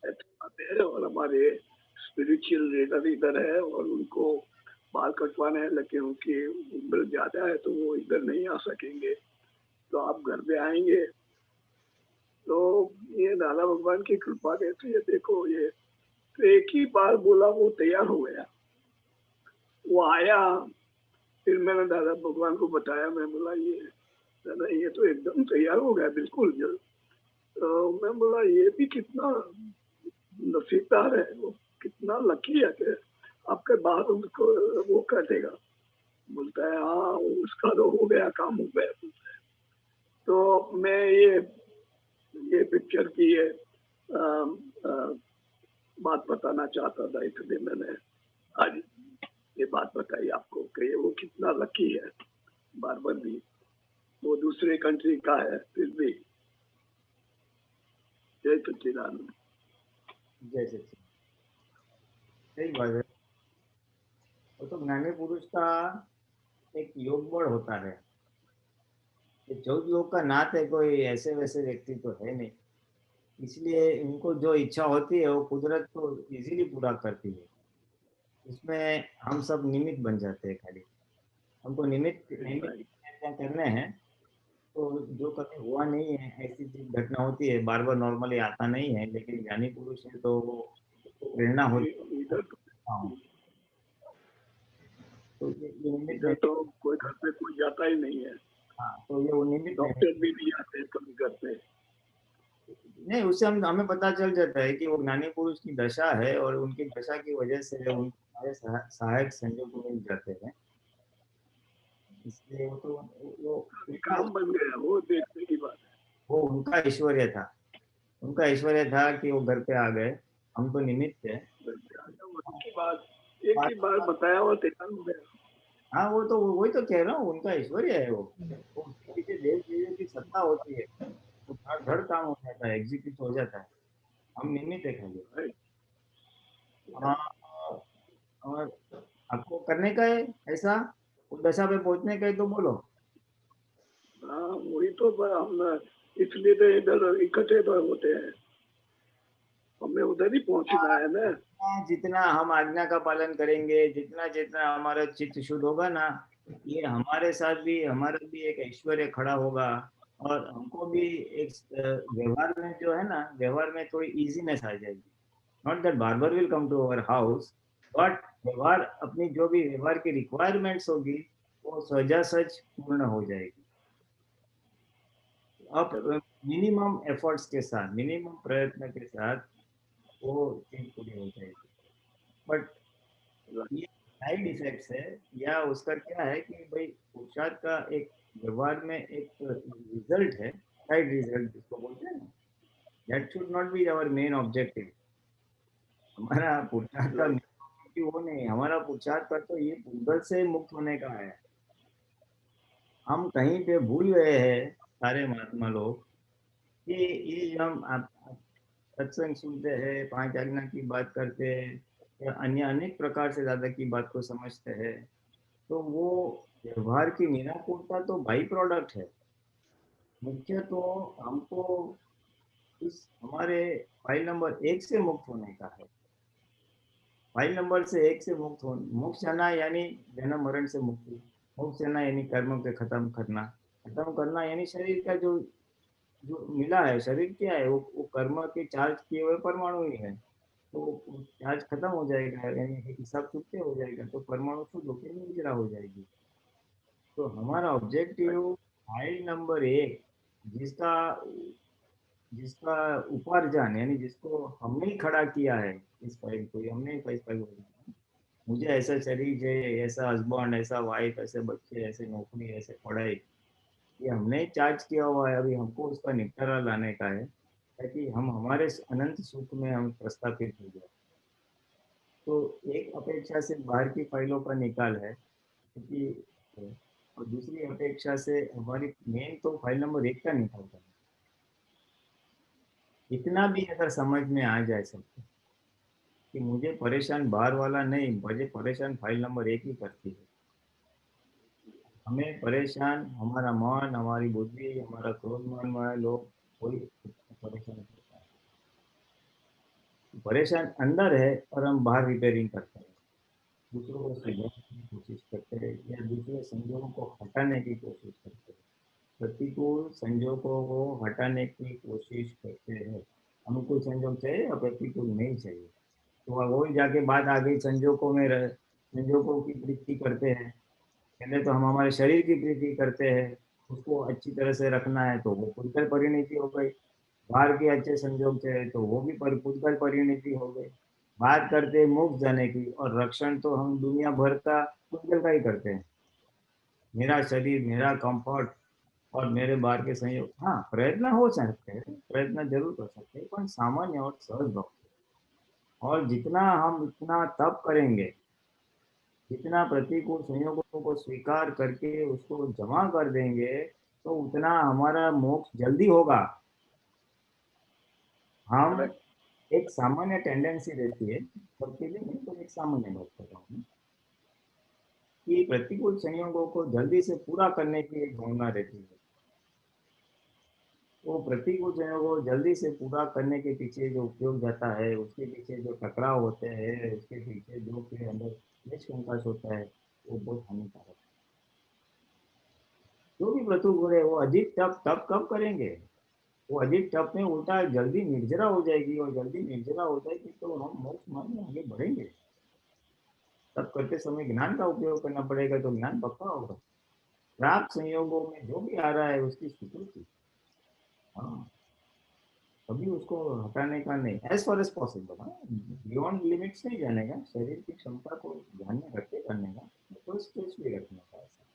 आते हैं और हमारे स्पिरिचुअल लीडर इधर है और उनको बाल कटवाने हैं, लेकिन उनकी उम्र ज्यादा है तो वो इधर नहीं आ सकेंगे, तो आप घर पे आएंगे। तो ये दादा भगवान की कृपा कहते हैं, देखो ये तो एक ही बार बोला वो तैयार हो गया, वो आया। फिर मैंने दादा भगवान को बताया, मैं बोला ये दादा ये तो एकदम तैयार हो गया बिल्कुल। तो मैं बोला ये भी कितना नसीबदार है, वो कितना लकी है कि आपके बाद उसको वो कटेगा। बोलता है हाँ उसका तो हो गया, काम हो गया। तो मैं ये पिक्चर की ये बात बताना चाहता था, इसलिए मैंने आज ये बात बताई आपको कि वो कितना लकी है। बार्बर भी वो दूसरे कंट्री का है, फिर भी जय सच्चिदानंद।
जय सच्चिदानंद, सही बात है। वो तो ज्ञानी पुरुष का एक योग बल होता है। ये 14 लोग का नाथ है, कोई ऐसे वैसे व्यक्ति तो है नहीं, इसलिए इनको जो इच्छा होती है वो कुदरत तो इजीली पूरा करती है। इसमें हम सब निमित्त बन जाते हैं, खाली हमको निमित्त करने हैं। तो जो कभी हुआ नहीं है ऐसी चीज घटना होती है, बार बार नॉर्मली आता नहीं है, लेकिन ज्ञानी पुरुष है तो वो प्रेरणा होती है। हाँ, तो ये निमित्त
इधर तो कोई घर पे कोई जाता ही नहीं है।
हाँ, तो ये वो निमित्त
डॉक्टर भी नहीं आते कभी घर पे।
नहीं, उससे हमें पता चल जाता है कि वो ज्ञानी पुरुष की दशा है और उनकी दशा की वजह से उनके सहायक संयोग मिल जाते हैं। इसलिए वो तो वो
काम बन गया, वो देखने की बात है।
वो उनका ऐश्वर्य था, उनका ऐश्वर्य था कि वो घर पे आ गए, हम तो निमित्त है।
उनकी बात एक ही बार बताया वो तैयार हो गया।
हाँ, वो तो वही तो कह रहा हूँ, उनका ऐश्वर्य है वो उसके पीछे देव देवियों की सत्ता होती है, वो धड़ काम हो जाता है, एग्जीक्यूट हो जाता है, हम निमित्त है खाली। हाँ, और आपको करने का है ऐसा, उस दशा पे पहुंचने का है तो बोलो।
हाँ वही तो हम इसलिए तो इधर इकट्ठे तो होते हैं, हमें उधर ही पहुंचना है ना।
जितना हम आज्ञा का पालन करेंगे, जितना जितना हमारा चित्त शुद्ध होगा ना, ये हमारे साथ भी हमारा भी एक ऐश्वर्य खड़ा होगा और हमको भी एक व्यवहार में जो है ना, व्यवहार में थोड़ी इजीनेस आ जाएगी। Not that barber will come to our house, but व्यवहार अपनी जो भी व्यवहार की रिक्वायरमेंट्स होगी वो सजा सच पूर्ण हो जाएगी। अब मिनिमम एफर्ट्स के साथ, मिनिमम प्रयत्न के साथ वो चीज पूरी हो जाएगी। बट ये साइड इफेक्ट्स है, या उसका क्या है कि भाई पुरुषार्थ का एक व्यवहार में एक रिजल्ट है, साइड रिजल्ट जिसको बोलते हैं ना, that should not be our main objective. हमारा पुरुषार्थ का objective वो नहीं, हमारा पुरुषार्थ का तो ये पूगल से मुक्त होने का है। हम कहीं पे भूल गए हैं सारे महात्मा लोग कि ये हम सत्संग सुनते हैं, 5 आज्ञा की बात करते हैं या अन्य अनेक प्रकार से दादा की बात को समझते हैं, तो वो व्यवहार की निराकुरता तो बाई प्रोडक्ट है। मुख्य तो हमको इस हमारे फाइल नंबर 1 से मुक्त होने का है। फाइल नंबर से 1 से मुक्त हो, मोक्ष जाना यानी जन्म मरण से मुक्ति, मोक्ष जाना यानी कर्म के खत्म करना यानी शरीर का जो जो मिला है, शरीर क्या है, वो कर्म के चार्ज किए हुए परमाणु ही है। तो चार्ज खत्म हो जाएगा, यानी हिसाब चुकते हो जाएगा, तो परमाणु शुद्ध होकर निर्जरा हो जाएगी। तो हमारा ऑब्जेक्टिव फाइल नंबर 1, जिसका जिसका उपार्जन यानी जिसको हमने ही खड़ा किया है, इस फाइल को हमने ही फाइल मुझे ऐसा शरीर चाहिए, ऐसा हस्बैंड, ऐसा वाइफ, ऐसे बच्चे, ऐसे नौकरी, ऐसे पढ़ाई, ये हमने चार्ज किया हुआ है। अभी हमको उसका निपटारा लाने का है ताकि हम हमारे अनंत सुख में हम प्रस्थापित हो जाए। तो एक अपेक्षा से बाहर की फाइलों का निकाल है क्योंकि, और दूसरी अपेक्षा से हमारी मेन तो फाइल नंबर 1 का निकाल है। इतना भी अगर समझ में आ जाए सबको कि मुझे परेशान बाहर वाला नहीं, मुझे परेशान फाइल नंबर 1 ही करती है। हमें परेशान हमारा मन, हमारी बुद्धि, हमारा क्रोध मान वाले लोग कोई परेशान करता है। परेशान अंदर है और हम बाहर रिपेयरिंग करते हैं, दूसरों को सुधारने की कोशिश करते हैं या दूसरे संजोगों को हटाने की कोशिश करते हैं, प्रतिकूल संजोगों को हटाने की कोशिश करते हैं। अनुकूल संजोग चाहिए या प्रतिकूल नहीं चाहिए, तो वही जाके बात आ गई संजोगों में संजोगों की प्रीति करते हैं। पहले तो हम हमारे शरीर की प्रीति करते हैं, उसको अच्छी तरह से रखना है तो वो पुष्कर परिणति हो गई। बाहर के अच्छे संजोग थे तो वो भी पुष्कर परिणति हो गई। बात करते हैं मोक्ष जाने की, और रक्षण तो हम दुनिया भर का पुष्कर का ही करते हैं। मेरा शरीर, मेरा कंफर्ट और मेरे बाहर के संयोग, हाँ प्रयत्न हो सकते हैं, प्रयत्न जरूर कर सकते हैं, पर सामान्य और सहज भाव से। और जितना हम इतना तप करेंगे, जितना प्रतिकूल संयोगों को स्वीकार करके उसको जमा कर देंगे, तो उतना हमारा मोक्ष जल्दी होगा। हम एक सामान्य टेंडेंसी रहती है, सबके लिए नहीं, तो एक सामान्य बात कर रहा हूँ कि प्रतिकूल संयोगों को जल्दी से पूरा करने की एक भावना रहती है। वो प्रतिकूल संयोगों को जल्दी से पूरा करने के पीछे जो उपयोग जाता है, उसके पीछे जो टकराव होते हैं, उसके पीछे जो के अंदर निष्कंकाश होता है, वो बहुत हानिकारक है। जो भी प्रतिकूल है वो अधिक तप तप कब करेंगे, वो अधिक तप में उल्टा जल्दी निर्जरा हो जाएगी, और जल्दी निर्जरा हो जाएगी तो हम मोक्ष मार्ग में आगे बढ़ेंगे। तब करते समय ज्ञान का उपयोग करना पड़ेगा, तो ज्ञान पक्का होगा। प्राप्त संयोगों में जो भी आ रहा है उसकी स्वीकृति, हाँ, कभी उसको हटाने का नहीं, as far as possible, beyond limits नहीं जाने का, शरीर की क्षमता को ध्यान में रखते करने का, तो स्ट्रेस भी रखने का ऐसा।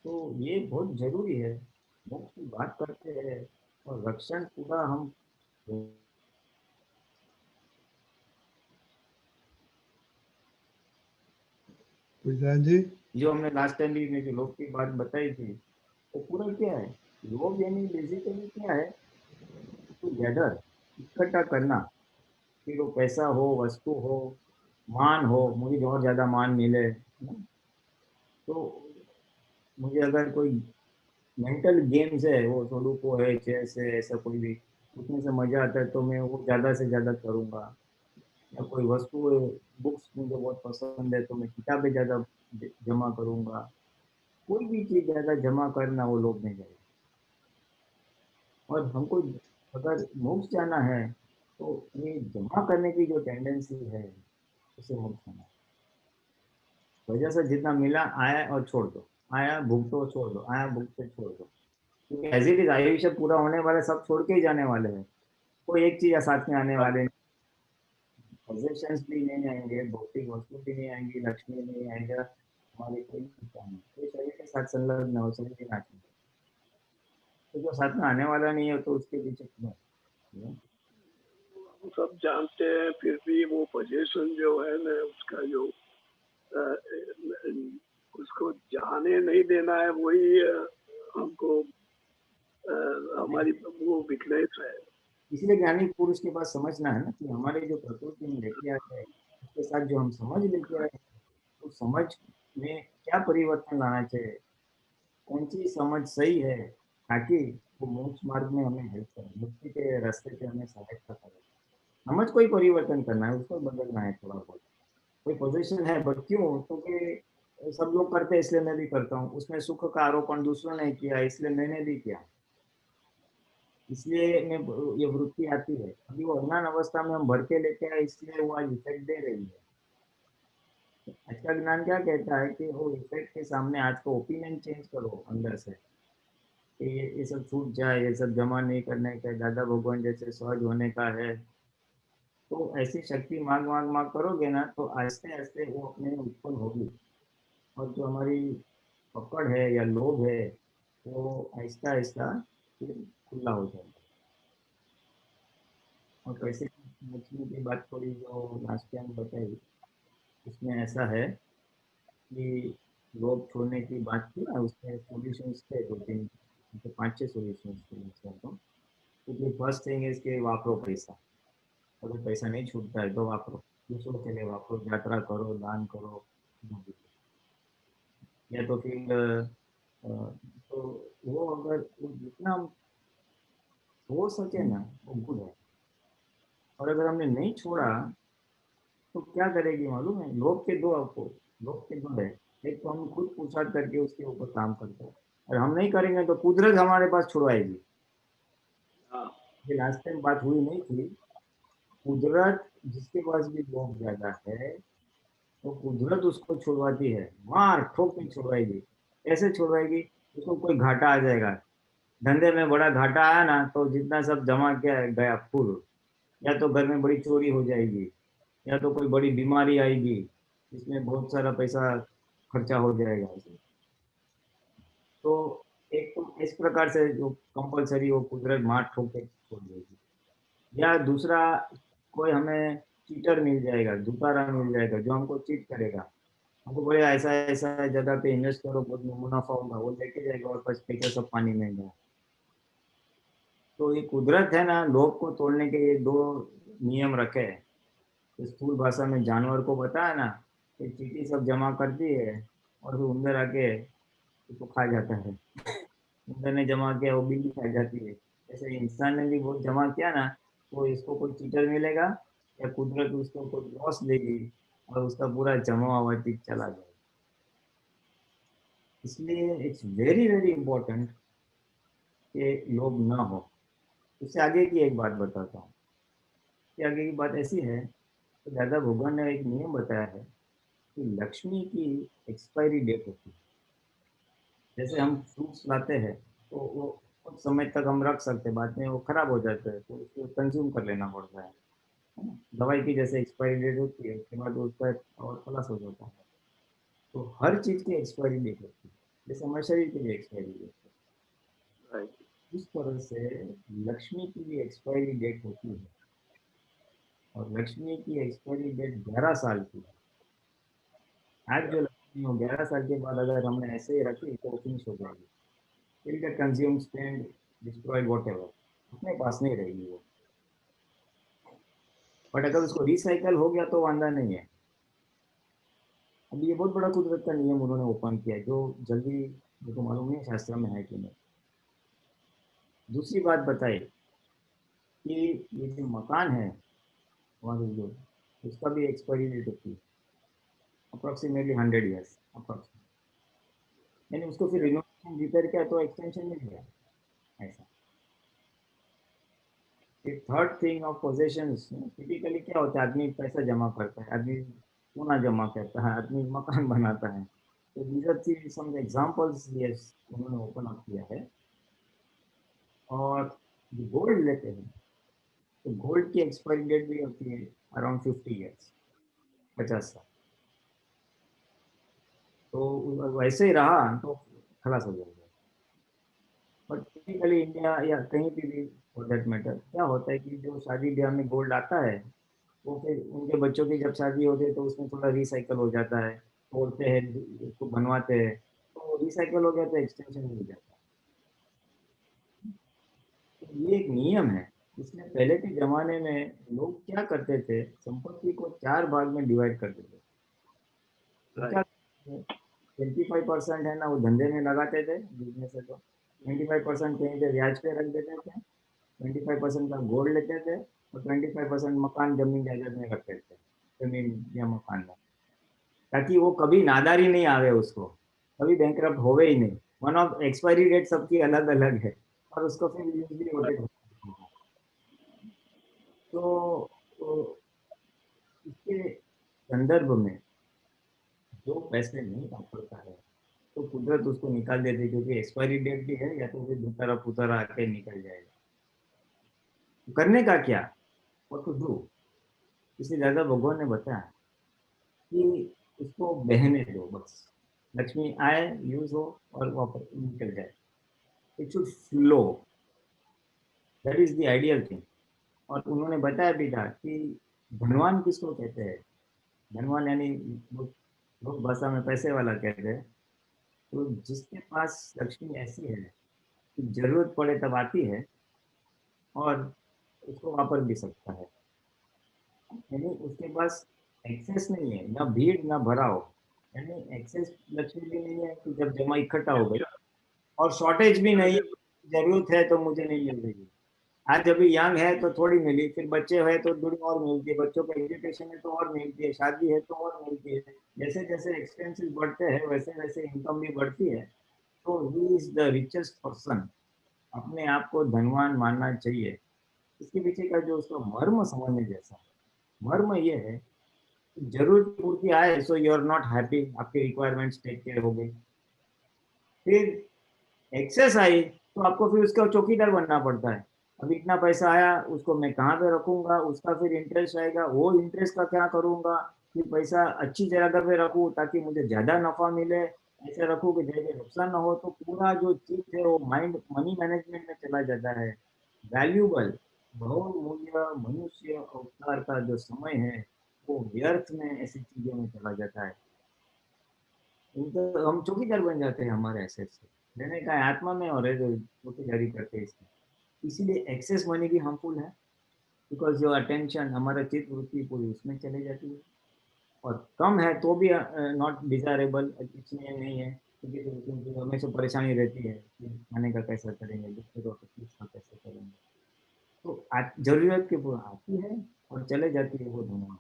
तो ये बहुत जरूरी है। मोक्ष की बात करते हैं और रक्षण पूरा हम
विज्ञान जी,
जो हमने लास्ट टाइम भी में जो लोभ की बात बताई थी, तो पूरा क्या है, लोभ यानी बेसिकली क्या है, तो गैदर, इकट्ठा करना, फिर वो पैसा हो, वस्तु हो, मान हो, मुझे और ज्यादा मान मिले ना? तो मुझे अगर कोई मेंटल गेम्स है, वो सुडोकू है, चेस है, ऐसा कोई भी उसमें से मजा आता है तो मैं वो ज्यादा से ज्यादा करूंगा। या कोई वस्तु है, बुक्स मुझे बहुत पसंद है तो मैं किताबें ज्यादा जमा करूंगा। कोई भी चीज ज्यादा जमा करना वो लोग नहीं जाएगा। और हमको अगर मोक्ष जाना है तो ये जमा करने की जो टेंडेंसी है, उसे मोक्ष जाना है। वजह से जितना मिला आया और छोड़ दो, आया भुगतो छोड़ दो, आया भुगतो छोड़ दो, क्योंकि एज इट इज आयुष्य पूरा होने वाले, सब छोड़ के ही जाने वाले हैं। कोई एक चीज साथ में आने वाले नहीं, पोजेशंस भी नहीं आएंगे, भौतिक वस्तु भी नहीं आएंगी, लक्ष्मी नहीं आएगा, हमारी कोई इच्छा नहीं, कोई शरीर के साथ संलग्न हो, शरीर के नाच में, तो जो साथ में आने वाला नहीं है तो उसके पीछे क्यों?
हम सब जानते हैं, फिर भी वो पोजीशन जो है ना, उसका जो उसको जाने नहीं देना है, वही हमको हमारी वो वीकनेस है।
इसलिए ज्ञानी पुरुष के पास समझना है ना कि हमारे जो प्रकृति में लेके आए हैं, उसके साथ जो हम समझ लेके आए हैं, उस समझ में क्या परिवर्तन लाना चाहिए, कौन सी समझ सही है, ताकि वो मोक्ष मार्ग में हमें हेल्प करे, मुक्ति के रास्ते पे हमें सहायता करे। समझ कोई परिवर्तन करना है, उसको बदलना है थोड़ा बहुत। कोई पोजीशन है, बट क्यों, क्योंकि सब लोग करते हैं इसलिए मैं भी करता हूँ, उसमें सुख का आरोपण दूसरों ने किया इसलिए मैंने भी किया, इसलिए मैं ये वृत्ति आती है। अभी वो अज्ञान अवस्था में हम भर के लेते हैं, इसलिए वो आज इफेक्ट दे रही है। आज का ज्ञान क्या कहता है कि वो इफेक्ट के सामने आज को ओपिनियन चेंज करो अंदर से, कि ये सब छूट जाए, ये सब जमा नहीं करने का, दादा भगवान जैसे सहज होने का है। तो ऐसी शक्ति मांग मांग मांग करोगे ना, तो आहिस्ते आहिस्ते वो अपने में उत्पन्न होगी। और जो हमारी पकड़ है या लोभ है, वो आहिस्ता आहिस्ता फिर खुला हो जाएगा। और पैसे की मछली की बात थोड़ी जो लास्ट टाइम बताई, उसमें ऐसा है कि लोभ छोड़ने की बात की ना, उसमें सॉल्यूशंस थे दो तीन, तो 5-6 सॉल्यूशंस थे उसमें। तो क्योंकि फर्स्ट थिंग इज कि वापरो पैसा, अगर पैसा नहीं छूटता है तो वापरो, दूसरों के लिए वापरो, यात्रा करो, दान करो, या तो फिर तो वो अगर वो जितना हो सके ना वो गुड है। और अगर हमने नहीं छोड़ा तो क्या करेगी मालूम है? लोग के दो है। एक तो हम खुद पूछताछ करके उसके ऊपर काम करते हैं, और हम नहीं करेंगे तो कुदरत हमारे पास छुड़वाएगी।
हाँ
ये लास्ट टाइम बात हुई नहीं थी, कुदरत जिसके पास भी लोग ज्यादा है तो कुदरत उसको छुड़वाती है, मार ठोक के छुड़वाएगी। कैसे छुड़वाएगी? उसको कोई घाटा आ जाएगा, धंधे में बड़ा घाटा आया ना, तो जितना सब जमा किया गया फुल, या तो घर में बड़ी चोरी हो जाएगी, या तो कोई बड़ी बीमारी आएगी जिसमें बहुत सारा पैसा खर्चा हो जाएगा। तो एक तो इस प्रकार से जो कंपलसरी वो कुदरत मार ठोक के छोड़ देगी। या दूसरा, कोई हमें चीटर मिल जाएगा, दुकारा मिल जाएगा जो हमको चीट करेगा, हमको बोले ऐसा ऐसा जगह पे इन्वेस्ट करो, बहुत मुनाफा होगा, वो लेके जाएगा और पैसा सब पानी में जाए। तो ये कुदरत है ना, लोभ को तोड़ने के ये दो नियम रखे हैं। स्थूल भाषा में जानवर को बताया ना कि चींटी सब जमा करती है और फिर उंदर आके उसको खा जाता है। उंदर ने जमा किया वो बिल्ली खा जाती है। ऐसे इंसान ने भी बहुत जमा किया ना, तो इसको कोई चीटर मिलेगा या कुदरत उसको कोई लॉस देगी और उसका पूरा जमा हुआ चीज चला जाएगा। इसलिए इट्स वेरी वेरी इंपॉर्टेंट कि लोभ ना हो। उससे आगे की एक बात बताता हूँ कि आगे की बात ऐसी है कि दादा भगवान ने एक नियम बताया है कि लक्ष्मी की एक्सपायरी डेट होती है। जैसे हम फ्रूट्स लाते हैं तो वो कुछ समय तक हम रख सकते हैं, बाद में वो खराब हो जाता है तो उसको कंज्यूम कर लेना पड़ता है ना? दवाई की जैसे एक्सपायरी डेट होती है, उसके बाद उसका और खलास हो जाता है। तो हर चीज की एक्सपायरी डेट होती है, जैसे हमारे शरीर की भी एक्सपायरी डेट है।
राइट
इस तरह से लक्ष्मी की भी एक्सपायरी डेट होती है, और लक्ष्मी की एक्सपायरी डेट 11 साल की है। आज जो लक्ष्मी हो 11 साल के बाद अगर हमने ऐसे ही रखी तो फिनिश हो जाएगी, फिर get consume spend destroyed whatever, अपने पास नहीं रहेगी वो। बट अगर उसको रिसाइकल हो गया तो वांदा नहीं है। अब ये बहुत बड़ा कुदरत का नियम उन्होंने ओपन किया है, जो जल्दी मेरे को मालूम नहीं शास्त्र में है कि नहीं। दूसरी बात बताई कि ये जो मकान है वहाँ जो, उसका भी एक्सपायरी डेट होती है अप्रोक्सीमेटली 100 ईयर्स अप्रोक्सीमेटली, यानी उसको फिर रिनोवेशन रिपेयर किया तो एक्सटेंशन मिल गया ऐसा। Third thing of possessions, typically क्या होता है, आदमी पैसा जमा करता है, आदमी सोना जमा करता है, आदमी मकान बनाता है। तो these are some examples yes उन्होंने ओपन अप किया है। और जो गोल्ड लेते हैं तो गोल्ड की एक्सपायरी डेट भी होती है अराउंड 50 ईयर्स, 50 साल। तो वैसे ही रहा तो खलास हो जाएगा। बट टिपिकली इंडिया या कहीं भी फॉर दैट मैटर क्या होता है कि जो शादी ब्याह में गोल्ड आता है वो फिर उनके बच्चों की जब शादी होती है तो उसमें थोड़ा रिसाइकल हो जाता है, तोड़ते हैं उसको बनवाते हैं, तो रिसाइकल हो गया तो एक्सटेंशन हो जाता है। तो ये एक नियम है। इसमें पहले के जमाने में लोग क्या करते थे, संपत्ति को 4 भाग में डिवाइड करते थे। तो क्या 25% है ना वो धंधे में लगाते थे, बिजनेस है तो 25% कहीं पे ब्याज पे रख देते थे, 25% का गोल्ड लेते थे और 25% मकान जमीन जायदाद में रखते थे, जमीन या मकान में, ताकि वो कभी नादारी नहीं आवे, उसको कभी बैंकरप्ट होवे ही नहीं। वन ऑफ एक्सपायरी डेट सबकी अलग अलग है और उसको फिर यूज भी होते तो इसके संदर्भ में जो पैसे नहीं वापरता है तो कुदरत उसको निकाल देती है, क्योंकि एक्सपायरी डेट भी है, या तो फिर दुतारा पुतारा आके निकल जाएगा। तो करने का क्या, व्हाट टू डू? इसलिए दादा भगवान ने बताया कि उसको बहने दो, बस लक्ष्मी आए, यूज हो और वापस निकल जाए। It should flow, that is the ideal thing. और उन्होंने बताया भी था कि धनवान किसको कहते हैं, धनवान यानी लोग भाषा में पैसे वाला कहते हैं। तो जिसके पास लक्ष्मी ऐसी है कि जरूरत पड़े तब आती है और उसको वापर भी सकता है, यानी उसके पास एक्सेस नहीं है, ना भीड़ ना भराव, यानी एक्सेस लक्ष्मी भी नहीं है कि जब जमा इकट्ठा हो गई, और शॉर्टेज भी नहीं है, जरूरत है तो मुझे नहीं मिल रही। आज अभी यंग है तो थोड़ी मिली, फिर बच्चे है तो थोड़ी और मिलती है, बच्चों को एजुकेशन है तो और मिलती है, शादी है तो और मिलती है। जैसे जैसे एक्सपेंसेस बढ़ते हैं वैसे वैसे इनकम भी बढ़ती है। तो he is the richest person. अपने आप को धनवान मानना चाहिए। इसके पीछे का जो उसका मर्म समझने जैसा मर्म ये है कि जरूरत की पूर्ति आए so you are not happy, आपके रिक्वायरमेंट्स टेक केयर हो गई। फिर एक्सेस आई तो आपको फिर उसका चौकीदार बनना पड़ता है। अब इतना पैसा आया, उसको मैं कहाँ पे रखूंगा, उसका फिर इंटरेस्ट आएगा, वो इंटरेस्ट का क्या करूंगा, फिर पैसा अच्छी जगह पे रखूँ ताकि मुझे ज्यादा नफा मिले, ऐसे रखूँ कि जैसे नुकसान ना हो। तो पूरा जो चीज है वो माइंड मनी मैनेजमेंट में चला जाता है। वैल्यूबल बहुमूल्य मनुष्य अवतार का जो समय है वो व्यर्थ में ऐसी चीजों में चला जाता है। हम चौकीदार बन जाते हैं हमारे एसेट से। मैंने कहा आत्मा में और चौकीदारी करते हैं इसकी। इसीलिए एक्सेस मनी भी हार्मफुल है, बिकॉज जो अटेंशन हमारा चित्त वृत्ति पूरी उसमें चली जाती है। और कम है तो भी नॉट डिजायरेबल, इसमें नहीं है, क्योंकि हमेशा परेशानी रहती है कि खाने का कैसा करेंगे, दूसरे को तकलीफ का कैसे करेंगे। तो जरूरत के पूरा आती है और चले जाती है वो धुआं।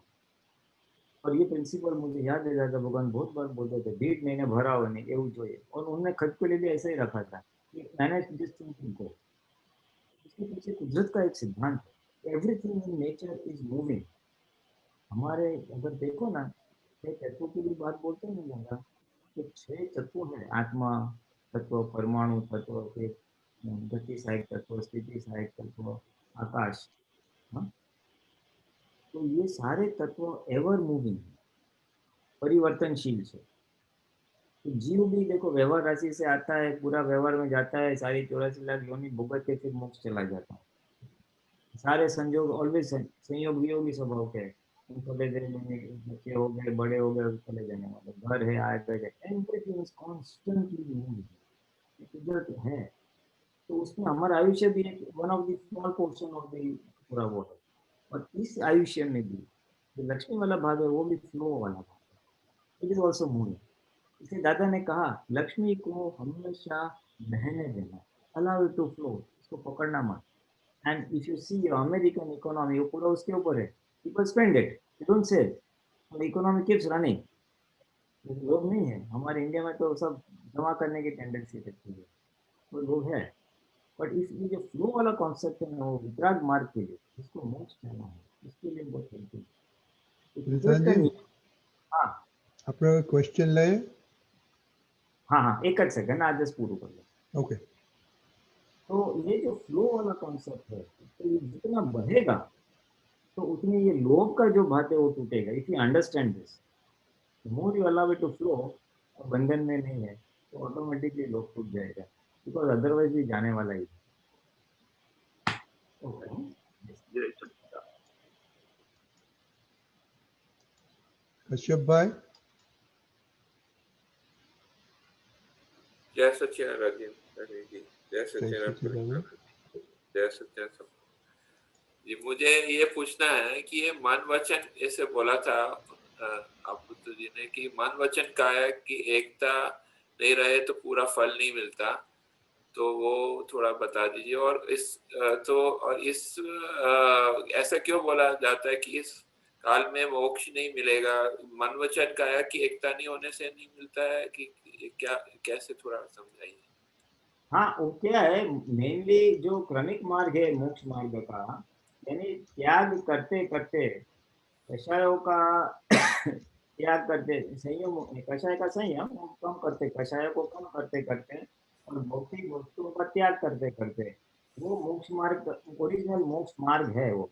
और ये प्रिंसिपल मुझे याद है, दादा भगवान बहुत बार बोलते थे, भीड़ नहीं भराव नहीं એવું જોઈએ। और उन्होंने खत के लिए भी ऐसा ही रखा था कि मैनेज दिस थिंकिंग को। इसके पीछे कुदरत का एक सिद्धांत है, everything in nature is moving. हमारे अगर देखो ना, छह तत्वों की भी बात बोलते हैं ना दादा, तो छह तत्व है, आत्मा तत्व, परमाणु तत्व, फिर गति सहायक तत्व, स्थिति सहायक तत्व, आकाश। हाँ? तो ये सारे तत्व एवर मूविंग है, परिवर्तनशील है। तो जीव भी देखो व्यवहार राशि से आता है, पूरा व्यवहार में जाता है, सारी 84 लाख योनि भुगत के फिर मोक्ष चला जाता है। सारे संयोग ऑलवेज संयोग वियोगी स्वभाव के हैं। थोड़े देर में बच्चे हो गए, बड़े हो गए, चले जाने वाले, घर है आए गए, एवरीथिंग इज कॉन्स्टेंटली मूविंग, कुदरत है। तो उसमें हमारा आयुष्य भी एक one of the small portion of the पूरा वो है। और इस आयुष्य में भी जो लक्ष्मी वाला भाग है वो भी फ्लो वाला भाग है, इट इज ऑल्सो मूविंग। इसलिए दादा ने कहा लक्ष्मी को हमेशा बहने देना, अलाउ इट टू फ्लो, इसको पकड़ना मत। And if you see American economy, वो पूरा उसके ऊपर है, people spend it, you don't save, और इकोनॉमी कीप्स रनिंग। लोग नहीं है हमारे इंडिया में, तो सब जमा करने की टेंडेंसी रहती है, तो लोग है। बट इस ये जो फ्लो वाला कॉन्सेप्ट है ना, वो वितराग मार्ग के लिए, इसको मोक्ष करना है, इसके लिए बहुत हेल्पफुल है। हाँ
આપણે ક્વેશ્ચન લઈએ.
हाँ हाँ, एक सेकंड आज जस्ट पूरा कर लो।
ओके.
तो ये जो फ्लो वाला कॉन्सेप्ट है, तो ये जितना बढ़ेगा तो उतनी ये लोभ का जो बात है वो टूटेगा। If you understand this, more you allow it to flow, और बंधन में नहीं है तो ऑटोमेटिकली लोभ टूट जाएगा, बिकॉज अदरवाइज भी जाने वाला ही।
કશ્યપ ભાઈ.
जय सच्चिदानंद जी, जय सच्चिदानंद, जय सच्चिदानंद जी। मुझे ये पूछना है कि ये मन वचन ऐसे बोला था आप बुद्ध जी ने कि मन वचन का है कि एकता नहीं रहे तो पूरा फल नहीं मिलता, तो वो थोड़ा बता दीजिए। और इस ऐसा क्यों बोला जाता है कि इस काल में मोक्ष नहीं मिलेगा? मन वचन का है कि एकता नहीं होने से नहीं मिलता है कि क्या, कैसे थोड़ा समझाइए।
हाँ, वो क्या है, मेनली जो क्रमिक मार्ग है मोक्ष मार्ग का, यानी त्याग करते करते कषायों का त्याग करते, संयम, कषाय का संयम कम करते, कषाय को कम करते करते और भौतिक वस्तुओं का त्याग करते करते वो मोक्ष मार्ग, ओरिजिनल मोक्ष मार्ग है वो।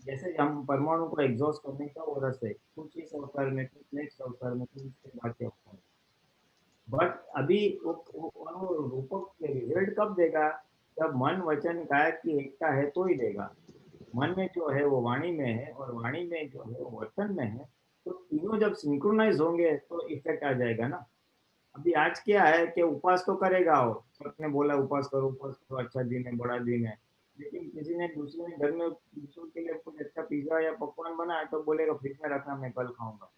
जैसे हम परमाणु को एग्जॉस्ट करने का वो रस है, कुछ इस अवसर में, कुछ नेक्स्ट अवसर में, कुछ इसके बाद के अवसर में। बट अभी वो रूपक रिजल्ट कब देगा? जब मन वचन काया की एकता है तो ही देगा। मन में जो है वो वाणी में है, और वाणी में जो है वो वचन में है, तो तीनों जब सिंक्रोनाइज होंगे तो इफेक्ट आ जाएगा ना। अभी आज क्या है कि उपवास तो करेगा, वो सबने बोला उपवास करो, अच्छा दिन है, बड़ा दिन है, लेकिन किसी ने दूसरे ने घर में दूसरों के लिए कुछ अच्छा पिज्जा या पकवान बनाया तो बोलेगा फ्रिज में रखना, मैं कल खाऊंगा।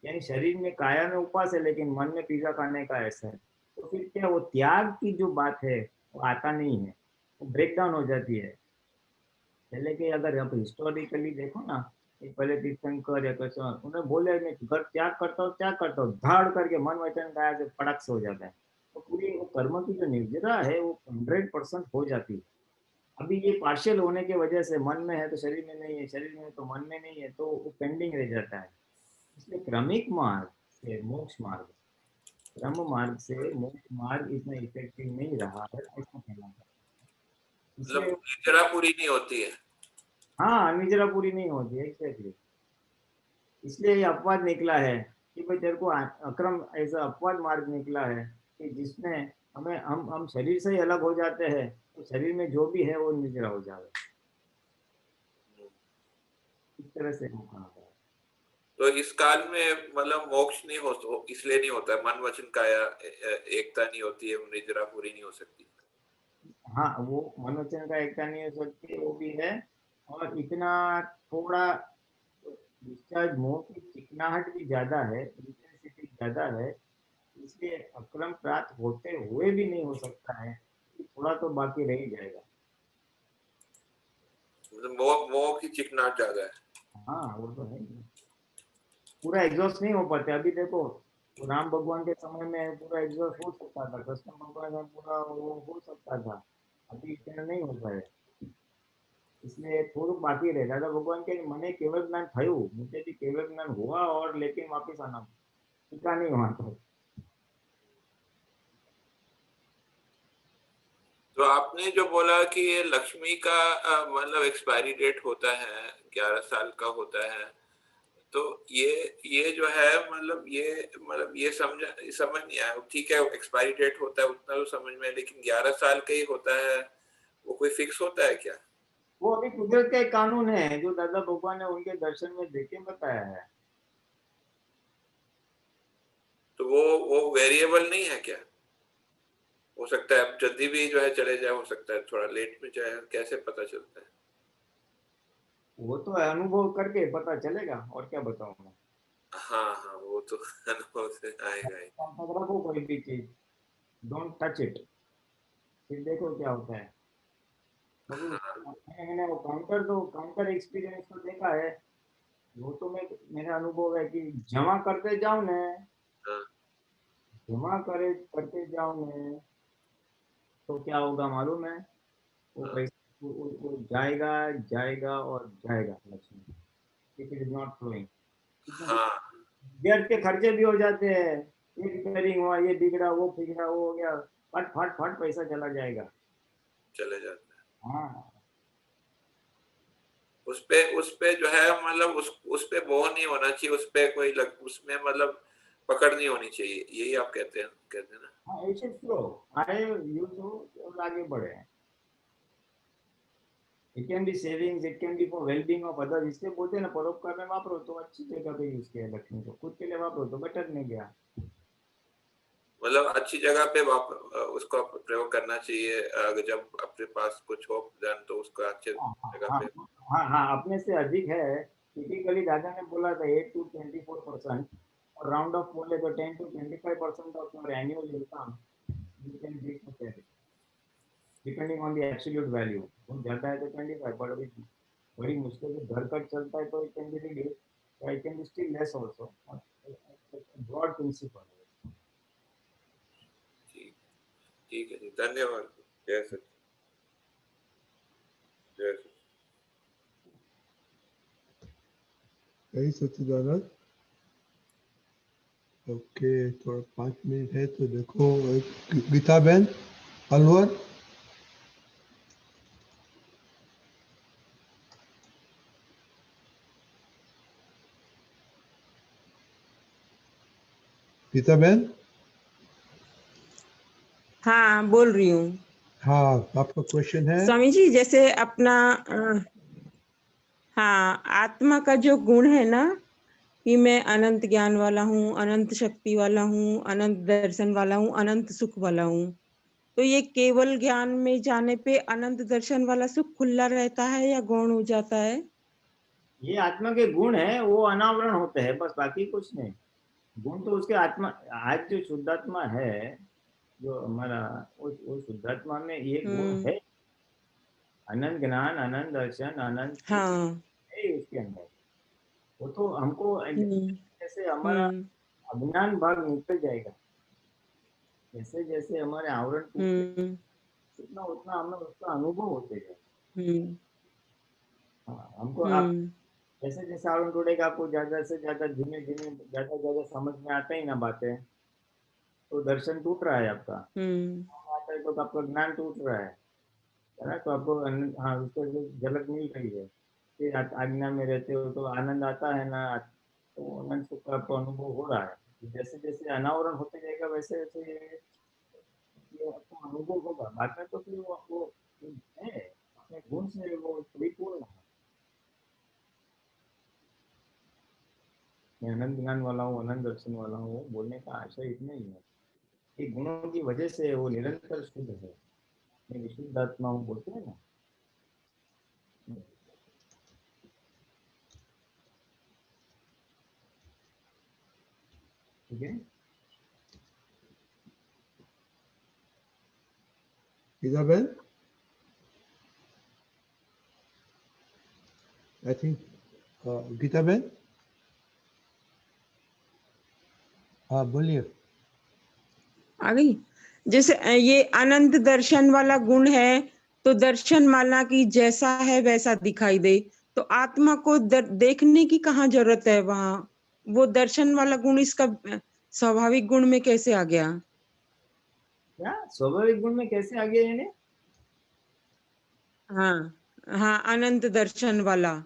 यानी शरीर में, काया में उपवास है, लेकिन मन में पिज्जा खाने का ऐसा है। तो फिर क्या वो त्याग की जो बात है वो आता नहीं है, वो ब्रेक डाउन हो जाती है। पहले के अगर आप हिस्टोरिकली देखो ना, ये पहले तीर्थंकर या कुछ उन्हें बोले मैं घर त्याग करता हूँ, धाड़ करके मन वचन काया से फटक से हो जाता है। तो पूरी वो कर्म की जो निर्जरा है वो 100% हो जाती है। अभी ये पार्शियल होने की वजह से मन में है तो शरीर में नहीं है, शरीर में है तो मन में नहीं है, तो वो पेंडिंग रह जाता है। इसलिए क्रमिक मार्ग से मोक्ष मार्ग, क्रम मार्ग से मोक्ष मार्ग इतना इफेक्टिव नहीं रहा है, ऐसा कहना है।
मतलब
इसलिए
निद्रा पूरी नहीं होती है।
हाँ, निजरा पूरी नहीं होती है, एग्जैक्टली। इसलिए ये अपवाद निकला है कि भाई तेरे को अक्रम ऐसा अपवाद मार्ग निकला है कि जिसमें हमें हम शरीर से ही अलग हो जाते हैं, तो शरीर में जो भी है वो निजरा हो जाए, इस तरह से हम कहा है।
तो इस काल में मतलब मोक्ष नहीं हो, इसलिए नहीं होता, मन वचन काया एकता नहीं होती है, निद्रा पूरी नहीं हो सकती।
हाँ, वो मनोचन का एकता नहीं हो सकती, वो भी है। और इतना थोड़ा डिस्चार्ज मोह की चिकनाहट भी ज्यादा है, इंटेंसिटी ज्यादा है, इसलिए अक्रम प्राप्त होते हुए भी नहीं हो सकता है, थोड़ा तो बाकी रह ही जाएगा।
मतलब मोह की चिकनाहट ज्यादा है।
हाँ, वो तो है ही। पूरा एग्जॉस्ट नहीं हो पाते। अभी देखो, तो राम भगवान के समय में पूरा एग्जॉस्ट हो सकता था, कृष्ण भगवान में पूरा वो हो सकता था, अभी इतना नहीं होता है, इसलिए थोड़ું બાકી રહે। દાદા ભગવાન કે મને કેવળ જ્ઞાન થયું, मुझे भी केवल ज्ञान हुआ और लेकिन वापस आना टीका नहीं हुआ।
तो आपने जो बोला कि ये लक्ष्मी का मतलब एक्सपायरी डेट होता है 11 साल का होता है, तो ये जो है मतलब ये समझ नहीं आया। ठीक है, एक्सपायरी डेट होता है उतना तो समझ में, लेकिन 11 साल का ही होता है, वो कोई फिक्स होता है क्या?
वो अभी कुदरत का एक कानून है जो दादा भगवान ने उनके दर्शन में देख के बताया है।
तो वो वेरिएबल नहीं है क्या? हो सकता है अब जल्दी भी जो है चले जाए, हो सकता है थोड़ा लेट में जाए, कैसे पता चलता है?
वो तो अनुभव करके पता चलेगा, और क्या बताऊं मैं।
हाँ हाँ, वो तो अनुभव से आएगा ही।
रखो कोई भी चीज, डोंट टच इट, फिर देखो क्या होता है। मैंने वो काउंटर एक्सपीरियंस तो देखा है, वो तो मेरा अनुभव है कि जमा करते जाओ ने,
हाँ,
जमा करे करते जाओ ने, तो क्या होगा मालूम है, वो
हाँ,
पैसा वो जाएगा जाएगा और जाएगा Lakshmi, it is not flowing.
हाँ,
व्यर्थ के खर्चे भी हो जाते हैं, ये रिपेयरिंग हुआ, ये बिगड़ा, वो बिगड़ा, वो हो गया, फट फट फट पैसा चला जाएगा।
चले जाता है।
हाँ,
उस पे जो है मतलब उस पे मोह नहीं होना चाहिए, उस पे उसमें मतलब पकड़ नहीं होनी चाहिए, यही आप कहते हैं ना?
हाँ, इट शुड फ्लो, आए यूज हो और आगे बढ़े। It can B savings, it can B for wellbeing of others, इसलिए बोलते हैं ना परोपकार में वापरो तो अच्छी जगह पे यूज किया लक्ष्मी को, खुद के लिए वापरो तो बेटर नहीं गया।
मतलब अच्छी जगह पे उसको प्रयोग करना चाहिए, अगर जब अपने पास कुछ हो देन तो उसको अच्छे
हाँ
जगह
हाँ
पे।
हाँ हाँ, अपने से अधिक है। टिपिकली दादा ने बोला था 8 to 24%, और राउंड ऑफ बोले तो 10 to 25% of your annual income you can give to charity, depending on the absolute value. बहुत ज्यादा है तो 25, बट अभी बड़ी मुश्किल से घर कट चलता है तो it can be reduce, it can be still less also, broad principle.
ठीक ठीक है जी, धन्यवाद। जय सच, जय सच।
यही सच्चिदानंद। ओके, थोड़ा 5 मिनट है तो देखो, गीता बहन अलवर। गीता बहन,
हाँ बोल रही हूँ।
हाँ, आपका क्वेश्चन है?
स्वामी जी, जैसे अपना हाँ, आत्मा का जो गुण है ना कि मैं अनंत ज्ञान वाला हूँ, अनंत शक्ति वाला हूँ, अनंत दर्शन वाला हूँ, अनंत सुख वाला हूँ, तो ये केवल ज्ञान में जाने पे अनंत दर्शन वाला सुख खुला रहता है या गौण हो जाता है?
ये आत्मा के गुण है, वो अनावरण होते हैं बस, बाकी कुछ नहीं। गुण तो उसके आत्मा, आज जो शुद्धात्मा है जो हमारा, वो शुद्धात्मा में ये गुण है। अनंत ज्ञान, अनंत दर्शन, अनंत
हाँ।
है उसके अंदर। वो तो हमको जैसे हमारा
हम्म
अज्ञान भाग निकल जाएगा, जैसे जैसे हमारे आवरण टूटते
हम्म
उतना उतना हमें उसका अनुभव होते जाएगा।
हम्म
हाँ, हमको आप
हम्म
जैसे जैसे आवरण टूटेगा आपको ज्यादा से ज्यादा धीमे धीमे ज्यादा ज्यादा समझ में आता ही ना बातें, तो दर्शन टूट रहा है आपका,
हम्म
आता है तो आपका ज्ञान टूट रहा है ना। तो आपको हाँ उसको जो झलक मिल रही है कि आज्ञा में रहते हो तो आनंद आता है ना, तो आनंद सुख का आपको अनुभव हो रहा है। जैसे जैसे अनावरण होते जाएगा वैसे वैसे ये आपको अनुभव होगा। बात में तो फिर वो है अपने गुण से वो परिपूर्ण है। मैं अनंत ज्ञान वाला हूँ, अनंत दर्शन वाला हूँ, बोलने का आशय इतना ही है कि गुणों की वजह से वो निरंतर शुद्ध है। मैं विशुद्ध आत्मा हूँ बोलते हैं ना। ठीक है,
Isabel, I think गीता बहन, हाँ बोलिए।
आ गई। जैसे ये अनंत दर्शन वाला गुण है, तो दर्शन माला की जैसा है वैसा दिखाई दे, तो आत्मा को देखने की कहाँ जरूरत है वहां? वो दर्शन वाला गुण इसका स्वाभाविक गुण में कैसे आ गया?
क्या स्वाभाविक गुण में कैसे आ गया यानी?
हाँ हाँ, अनंत दर्शन वाला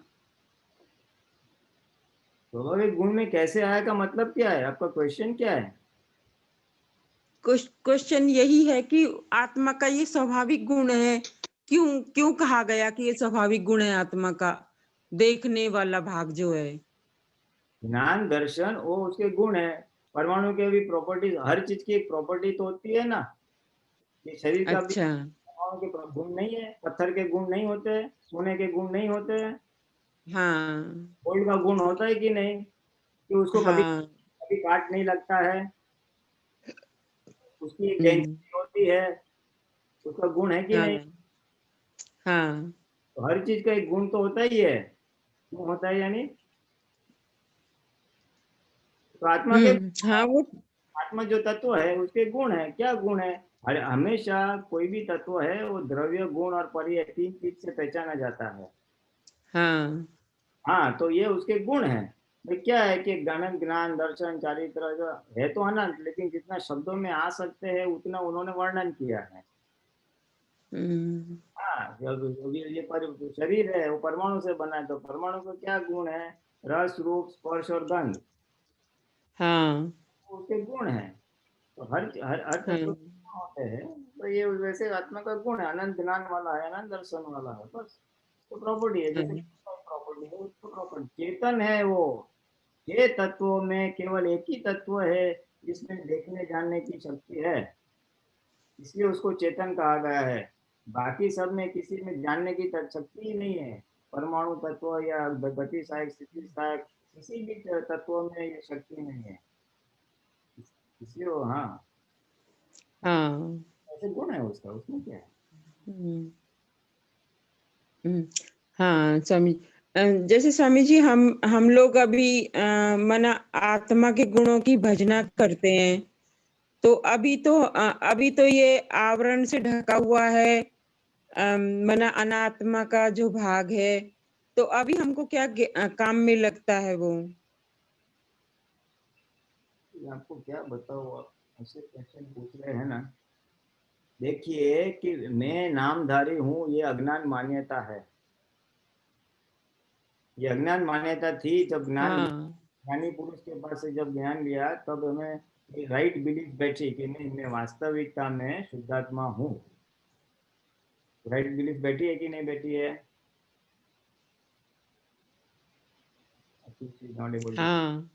स्वाभाविक गुण में कैसे आया का मतलब क्या है? आपका क्वेश्चन क्या है?
क्वेश्चन यही है कि आत्मा का ये स्वाभाविक गुण है, क्यों क्यों कहा गया कि ये स्वाभाविक गुण है आत्मा का, देखने वाला भाग जो है?
ज्ञान दर्शन वो उसके गुण है। परमाणु के भी प्रॉपर्टीज, हर चीज की एक प्रॉपर्टी तो होती है ना। ये शरीर का भी
अच्छा।
परमाणु के गुण नहीं है, पत्थर के गुण नहीं होते, सोने के गुण नहीं होते,
हाँ
गोल्ड का गुण होता है कि नहीं कि उसको कभी
हाँ।
कभी काट नहीं लगता है, उसकी एक
हम्म
डेंसिटी होती है, उसका गुण है कि
हाँ
नहीं?
हाँ।
तो हर चीज का एक गुण तो होता ही है। क्यों होता है यानी? तो आत्मा के,
हाँ वो
आत्मा जो तत्व है उसके गुण है। क्या गुण है? अरे हमेशा कोई भी तत्व है वो द्रव्य गुण और पर्याय तीन चीज से पहचाना जाता है।
हाँ।
हाँ, तो ये उसके गुण है। तो क्या है कि ज्ञान, ज्ञान दर्शन चारित्र जो है तो अनंत, लेकिन जितना शब्दों में आ सकते हैं उतना उन्होंने वर्णन किया है।
हम्म
हाँ, ये शरीर है वो परमाणु से बना है, तो परमाणु का क्या गुण है? रस, रूप, स्पर्श और गंध,
हाँ
उसके गुण है। तो हर हर हर
हाँ।
तत्व के गुण होते हैं। तो ये वैसे आत्मा का गुण है, अनंत ज्ञान वाला है, अनंत दर्शन वाला है, बस तो प्रॉपर्टी है। जैसे
हाँ
प्रॉपर्टी है उसको प्रॉपर्टी, चेतन है वो। ये तत्वों में केवल एक ही तत्व है जिसमें देखने जानने की शक्ति है, इसलिए उसको चेतन कहा गया है। बाकी सब में किसी में जानने की शक्ति ही नहीं है। परमाणु तत्व या गति सहायक, स्थिति सहायक, किसी भी तत्व में ये शक्ति नहीं है। इसलिए हाँ,
हाँ।
ऐसे गुण है उसका, उसमें क्या है?
हम्म हाँ स्वामी, जैसे स्वामी जी हम लोग अभी मना आत्मा के गुणों की भजना करते हैं, तो अभी तो ये आवरण से ढका हुआ है, मना अनात्मा का जो भाग है, तो अभी हमको क्या काम में लगता है वो?
आपको क्या बताओ, आप ऐसे क्वेश्चन पूछ रहे हैं ना। देखिए कि मैं नामधारी हूँ, ये अज्ञान मान्यता है। ये अज्ञान मान्यता थी जब ज्ञान लिया,
हाँ
ज्ञानी पुरुष के पास से जब ज्ञान लिया तब हमें ये राइट बिलीफ बैठी कि नहीं, मैं वास्तविकता में शुद्धात्मा हूँ। राइट बिलीफ बैठी है कि नहीं बैठी है?
हाँ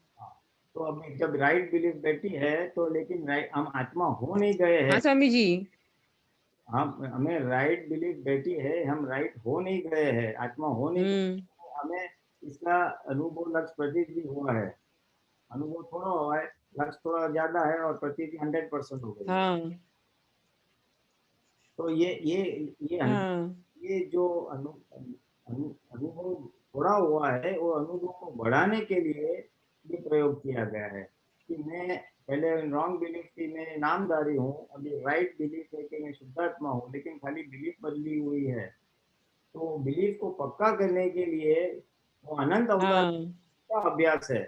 तो अब जब राइट बिलीफ बैठी है तो लेकिन राइट हम आत्मा हो नहीं गए
हाँ
हैं।
स्वामी जी।
हम हमें राइट बिलीफ बैठी है, हम राइट हो नहीं गए हैं, आत्मा हो नहीं गए। हमें इसका अनुभव लक्ष्य प्रतीत भी हुआ है। अनुभव थोड़ा हुआ है, लक्ष्य थोड़ा ज्यादा है और प्रतीति 100% हो गई है।
हाँ
तो ये
हाँ
ये जो है वो अनुभव को बढ़ाने के लिए ये प्रयोग किया गया है कि मैं पहले रॉन्ग बिलीफ थी, मैं नामधारी हूँ, अभी राइट बिलीफ है कि मैं शुद्धात्मा हूँ, लेकिन खाली बिलीफ बदली हुई है। तो बिलीफ को पक्का करने के लिए वो अनंत अवतार
हाँ
का अभ्यास है।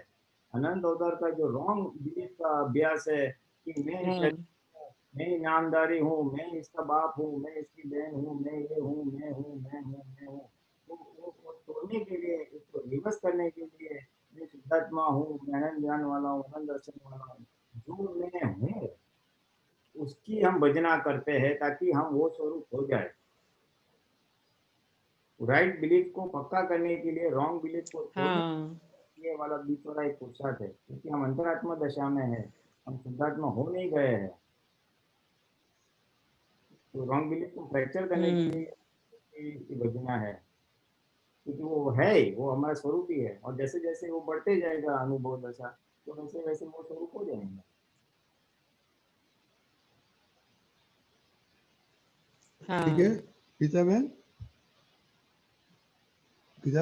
अनंत अवतार का जो रॉन्ग बिलीफ का अभ्यास है कि मैं
हाँ
मैं नामधारी हूँ, मैं इसका बाप हूँ, मैं इसकी बहन हूँ, मैं ये हूँ, मैं हूँ, मैं हूँ, मैं हूँ। तो वो तोड़ने के लिए, उसको रिवर्स करने के लिए मैं शुद्धात्मा हूँ, मैं अनंत ज्ञान वाला हूँ, अनंत दर्शन वाला हूँ, जो मैं हूँ उसकी हम भजना करते हैं ताकि हम वो स्वरूप हो जाए। राइट बिलीफ को पक्का करने के लिए रॉन्ग बिलीफ को छोड़ने
हाँ
ये वाला बीच वाला एक पुरुषार्थ है, क्योंकि हम अंतरात्मा दशा में है, हम शुद्धात्मा हो नहीं गए हैं। तो रॉन्ग बिलीफ को फ्रैक्चर करने के लिए भजना है, क्योंकि वो है, वो हमारा स्वरूप ही है, और जैसे जैसे वो बढ़ते जाएगा अनुभव दशा, तो वैसे वैसे वो स्वरूप हो जाएंगे।
ठीक है
हाँ
गीता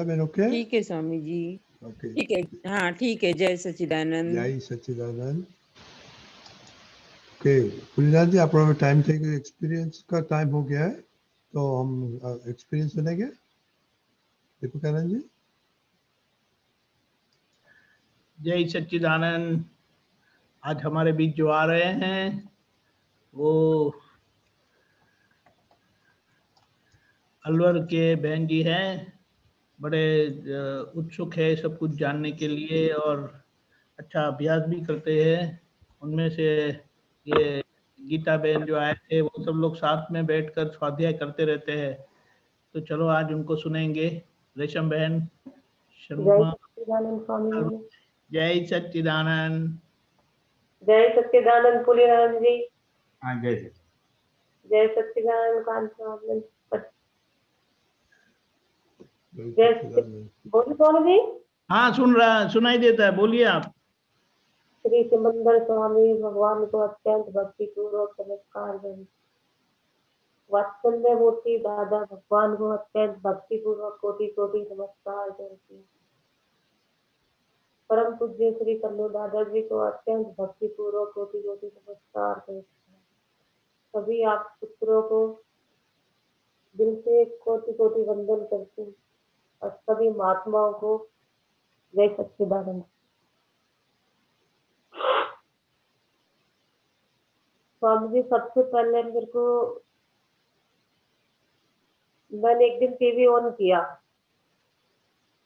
बहन ओके
ठीक है स्वामी जी,
ओके
ठीक है। हाँ ठीक है, जय सच्चिदानंद।
जय सच्चिदानंद। ओके पुलिनाथ जी आप टाइम थे कि एक्सपीरियंस का टाइम हो गया है, तो हम एक्सपीरियंस सुनेंगे दीपकानंद जी।
जय सच्चिदानंद। आज हमारे बीच जो आ रहे हैं वो अलवर के बहन जी हैं, बड़े उत्सुक है सब कुछ जानने के लिए और अच्छा अभ्यास भी करते हैं। उनमें से ये गीता बहन जो आए थे वो सब लोग साथ में बैठकर स्वाध्याय करते रहते हैं, तो चलो आज उनको सुनेंगे। रेशम बहन शर्मा।
सच्चिदानंद स्वामी जी।
जय सच्चिदानंद।
जय सच्चिदानंद पुलिनानंद जी।
हाँ जय सच्चिदानंद।
जय सच्चिदानंद कांत स्वामी। जय बोलो स्वामी जी।
हाँ सुनाई देता है, बोलिए आप।
श्री सिमंदर स्वामी भगवान को अत्यंत भक्ति पूर्वक नमस्कार करें। वात्सल्य मूर्ति दादा भगवान को अत्यंत भक्ति पूर्वक कोटि कोटि नमस्कार करती हूँ। परम पूज्य श्री कल्लू दादा जी को अत्यंत भक्ति पूर्वक कोटि कोटि नमस्कार करती हूँ। सभी आप पुत्रों को दिल से कोटि कोटि वंदन करती हूँ और सभी महात्माओं को जय सच्चिदानंद। स्वामी जी सबसे पहले मेरे को, मैंने एक दिन टीवी ऑन किया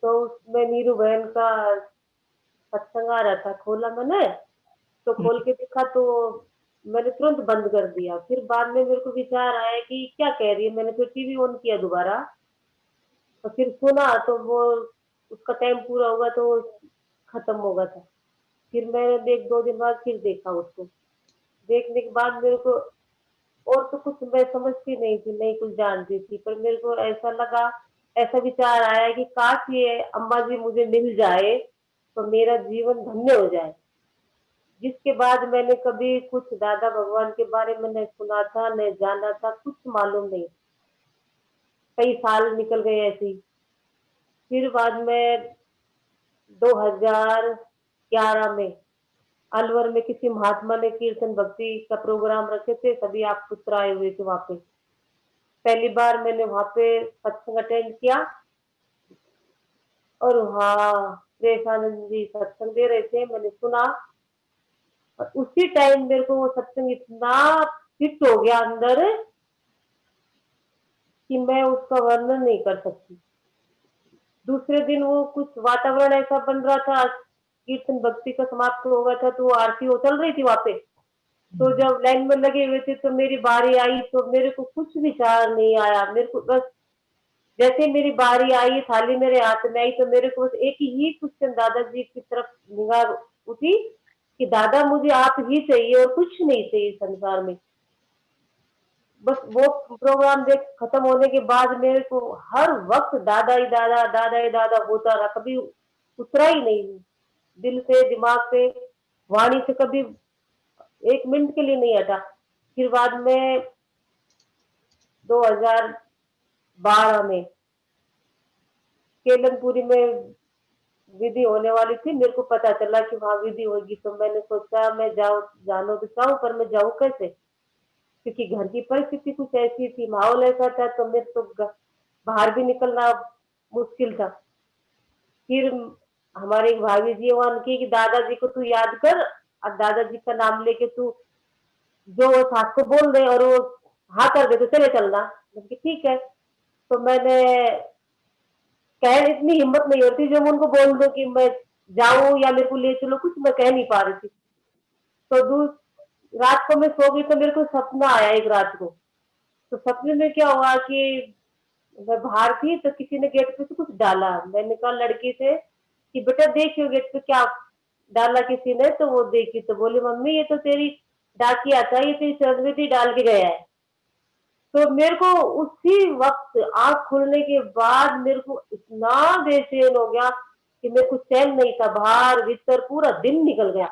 तो उसमें नीरू बहन का सत्संग आ रहा था, खोला मैंने तो खोल के देखा तो मैंने तुरंत बंद कर दिया। फिर बाद में मेरे को विचार आया कि क्या कह रही है, मैंने फिर टीवी ऑन किया दोबारा तो फिर सुना तो वो उसका टाइम पूरा होगा तो खत्म होगा था। फिर मैंने एक दो दिन बाद फिर देखा उसको, देखने के बाद मेरे को और तो कुछ मैं समझती नहीं थी, नहीं कुछ जानती थी, पर मेरे को ऐसा लगा, ऐसा विचार आया कि काश ये अम्मा जी मुझे मिल जाए तो मेरा जीवन धन्य हो जाए। जिसके बाद मैंने कभी कुछ दादा भगवान के बारे में न सुना था न जाना था, कुछ मालूम नहीं। कई साल निकल गए ऐसे ही। फिर बाद में 2011 में अलवर में किसी महात्मा ने कीर्तन भक्ति का प्रोग्राम रखे थे, सभी आप पुत्र आए हुए थे वहां पे। पहली बार मैंने वहां पे सत्संग अटेंड किया और वहाँ प्रेमानंद जी सत्संग दे रहे थे, मैंने सुना और उसी टाइम मेरे को वो सत्संग इतना फिट हो गया अंदर कि मैं उसका वर्णन नहीं कर सकती। दूसरे दिन वो कुछ वातावरण ऐसा बन रहा था, कीर्तन भक्ति का समाप्त हो गया था तो आरती हो चल रही थी वहां पे। तो जब लाइन में लगे हुए थे तो मेरी बारी आई तो मेरे को कुछ विचार नहीं आया। मेरे को बस जैसे मेरी बारी आई, थाली मेरे हाथ में आई तो मेरे को बस एक ही क्वेश्चन दादाजी की तरफ निगाह उठी कि दादा मुझे आप ही चाहिए और कुछ नहीं चाहिए संसार में। बस वो प्रोग्राम देख खत्म होने के बाद मेरे को हर वक्त दादा ही दादा दादा ही दादा होता रहा, कभी उतरा ही नहीं दिल से दिमाग से, वाणी से कभी एक मिनट के लिए नहीं हटा। फिर बाद में 2012 में केलनपुरी में विधि होने वाली थी, मेरे को पता चला कि वहाँ विधि होगी, तो मैंने सोचा मैं जानो तो चाहूँ, पर मैं जाऊँ कैसे, क्योंकि घर की परिस्थिति कुछ ऐसी थी, माहौल ऐसा था, तो मेरे तो बाहर भी निकलना मुश्किल था। फिर हमारे एक भाभी जी वहां की कि दादाजी को तू याद कर और दादाजी का नाम लेके तू जो सास को बोल दे और वो हाँ कर दे तो चले चलना। मैंने कहा ठीक है। तो मैंने कह इतनी हिम्मत नहीं होती जो मैं उनको बोल दूं कि मैं जाऊं या मेरे को ले चलो, कुछ मैं कह नहीं पा रही थी। तो रात को मैं सो गई तो मेरे को सपना आया एक रात को। तो सपने में क्या हुआ कि मैं बाहर थी तो किसी ने गेट पे से कुछ डाला। मैंने कहा लड़की से कि बेटा देखियो गेट पे क्या डाला किसी ने, तो वो देखी तो बोली मम्मी ये तो तेरी डाकिया था, ये तेरी चंद्रवती डाल के गया है। तो मेरे को उसी वक्त आंख खुलने के बाद मेरे को इतना बेचैन हो गया कि मेरे को चैन नहीं था, बाहर भीतर पूरा दिन निकल गया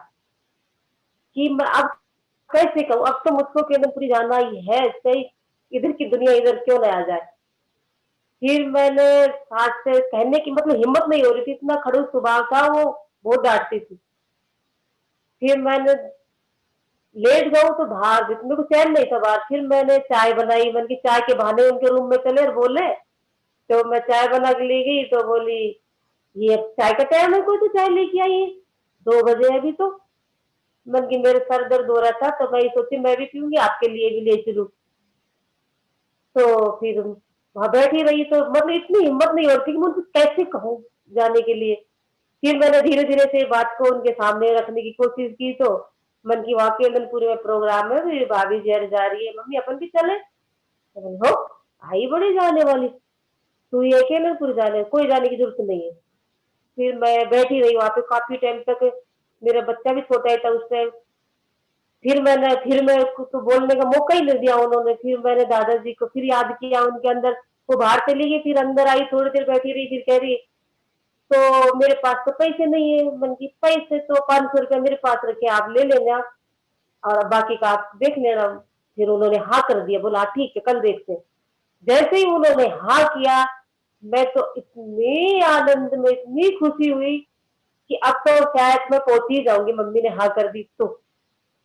कि मैं अब कैसे कहूँ, अब तो मुझको केदारपुरी जाना ही है, सही इधर की दुनिया इधर क्यों न आ जाए। फिर मैंने सास से कहने की मतलब हिम्मत नहीं हो रही थी, इतना खड़ूस स्वभाव था, वो बहुत डांटती थी। फिर मैंने लेट जाऊं तो बाहर मेरे को चैन नहीं था बाहर। फिर मैंने चाय बनाई, मैंने की चाय के बहाने उनके रूम में चले और बोले, तो मैं चाय बना के ले गई तो बोली ये अब चाय का टाइम है, कोई तो चाय लेके आई है, 2 बजे अभी तो। मैंने की मेरे सर दर्द हो रहा था तो मैं सोची मैं भी पीऊंगी, आपके लिए भी ले चलूं। तो फिर वहां बैठी रही तो मतलब इतनी हिम्मत नहीं होती कि मैं उनको कैसे कहूँ जाने के लिए। फिर मैंने धीरे धीरे से बात को उनके सामने रखने की कोशिश की, तो मन की वाकई पूरे में प्रोग्राम है, मेरी भाभी जहर जा रही है, मम्मी अपन भी चले। तो मैंने, हो आई बड़ी जाने वाली, तू ये अकेले पूरे जाने, कोई जाने की जरूरत नहीं है। फिर मैं बैठी रही वहां पे काफी टाइम तक, मेरा बच्चा भी छोटा ही था उस टाइम। फिर मेरे को तो बोलने का मौका ही नहीं दिया उन्होंने। फिर मैंने दादाजी को फिर याद किया उनके अंदर, वो बाहर चली गई, फिर अंदर आई, थोड़ी देर बैठी रही, फिर कह रही तो मेरे पास तो पैसे नहीं है। मन की पैसे तो 500 रुपया मेरे पास रखे, आप ले लेना और बाकी का आप देख लेना। फिर उन्होंने हाँ कर दिया, बोला ठीक है कल देखते। जैसे ही उन्होंने हाँ किया, मैं तो इतनी आनंद में, इतनी खुशी हुई कि अब तो शायद मैं पहुंच ही जाऊंगी, मम्मी ने हाँ कर दी तो।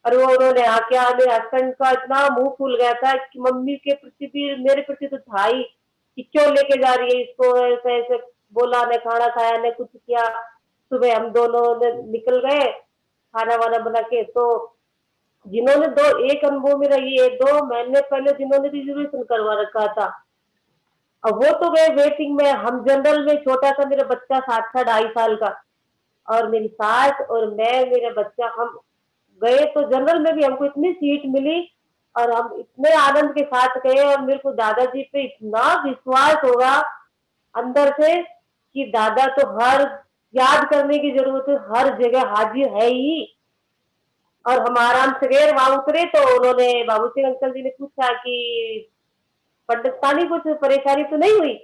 और वो उन्होंने हाँ किया, मेरे हस्बैंड का इतना मुंह फूल गया था कि मम्मी के प्रति भी मेरे प्रति तो था ही कि क्यों लेके जा रही है इसको, ऐसे ऐसे बोला, ने खाना खाया ने कुछ किया। सुबह हम दोनों ने निकल गए खाना वाना बना के। तो जिन्होंने एक अनुभव मेरा ये, 2 महीने पहले जिन्होंने रिजर्वेशन करवा रखा था, अब वो तो गए वेटिंग में, हम जनरल में, छोटा सा मेरा बच्चा साथ था 2.5 साल का, और मेरी सास और मैं, मेरा बच्चा, हम गए तो जनरल में भी हमको इतनी सीट मिली और हम इतने आनंद के साथ गए। और मेरे को दादाजी पे इतना विश्वास होगा अंदर से कि दादा तो हर याद करने की जरूरत है, हर जगह हाजिर है ही। और हम आराम से गए, वहां उतरे तो उन्होंने बाबू सिंह अंकल जी ने पूछा कि पंडित पानी कुछ परेशानी तो नहीं हुई।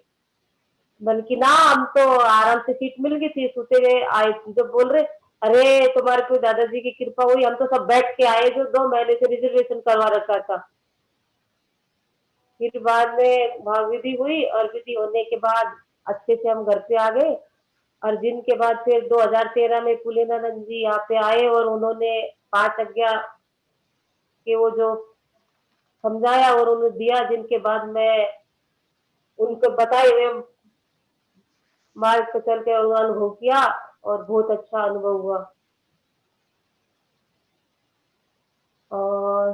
बल्कि ना, हम तो आराम से सीट मिल गई थी, सोते गए आए, जब बोल रहे अरे तुम्हारे को दादाजी की कृपा हुई, हम तो सब बैठ के आए जो 2 महीने से रिजर्वेशन करवा रखा था। फिर बाद में वहां विधि हुई और विधि होने के बाद अच्छे से हम घर पे आ गए। और जिनके बाद फिर 2013 में पुलेनानंद जी यहाँ पे आए और उन्होंने 5 आज्ञा के वो जो समझाया और उन्होंने दिया, जिनके बाद मैं उनको बताए हुए मार्ग पे चल के अनुभव किया और बहुत अच्छा अनुभव हुआ। और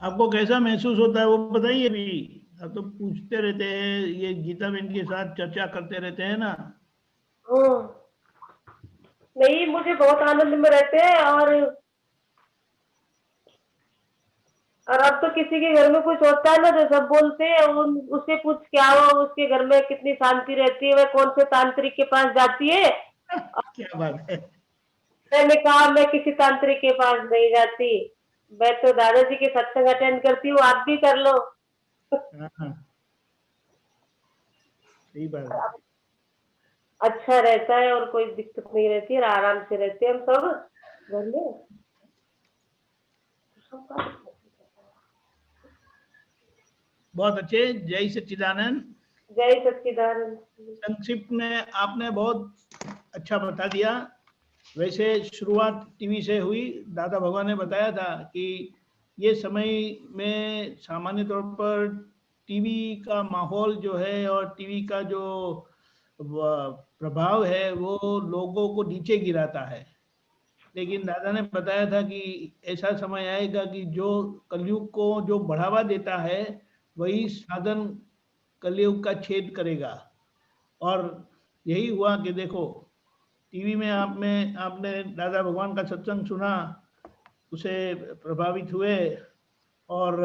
आपको कैसा महसूस होता है वो बताइए। अभी आप तो पूछते रहते हैं, ये गीता बहन के साथ चर्चा करते रहते हैं ना।
नहीं, मुझे बहुत आनंद में रहते हैं। और अब तो किसी के घर में कुछ होता है ना तो सब बोलते हैं उससे पूछ क्या हुआ, उसके घर में कितनी शांति रहती है, वह कौन से तांत्रिक के पास जाती है।
क्या बात है।
मैंने कहा मैं किसी तांत्रिक के पास नहीं जाती, मैं तो दादाजी के सत्संग अटेंड करती हूँ, आप भी कर लो।
सही बात है।
अच्छा रहता है और कोई दिक्कत नहीं रहती है, आराम से रहते हैं हम सब। घर में
बहुत अच्छे। जय सच्चिदानंद।
जय सच्चिदानंद।
संक्षिप्त में आपने बहुत अच्छा बता दिया। वैसे शुरुआत टीवी से हुई। दादा भगवान ने बताया था कि ये समय में सामान्य तौर पर टीवी का माहौल जो है और टीवी का जो प्रभाव है वो लोगों को नीचे गिराता है। लेकिन दादा ने बताया था कि ऐसा समय आएगा कि जो कलयुग को जो बढ़ावा देता है वही साधन कलयुग का छेद करेगा। और यही हुआ कि देखो टीवी में आपने दादा भगवान का सत्संग सुना, उसे प्रभावित हुए और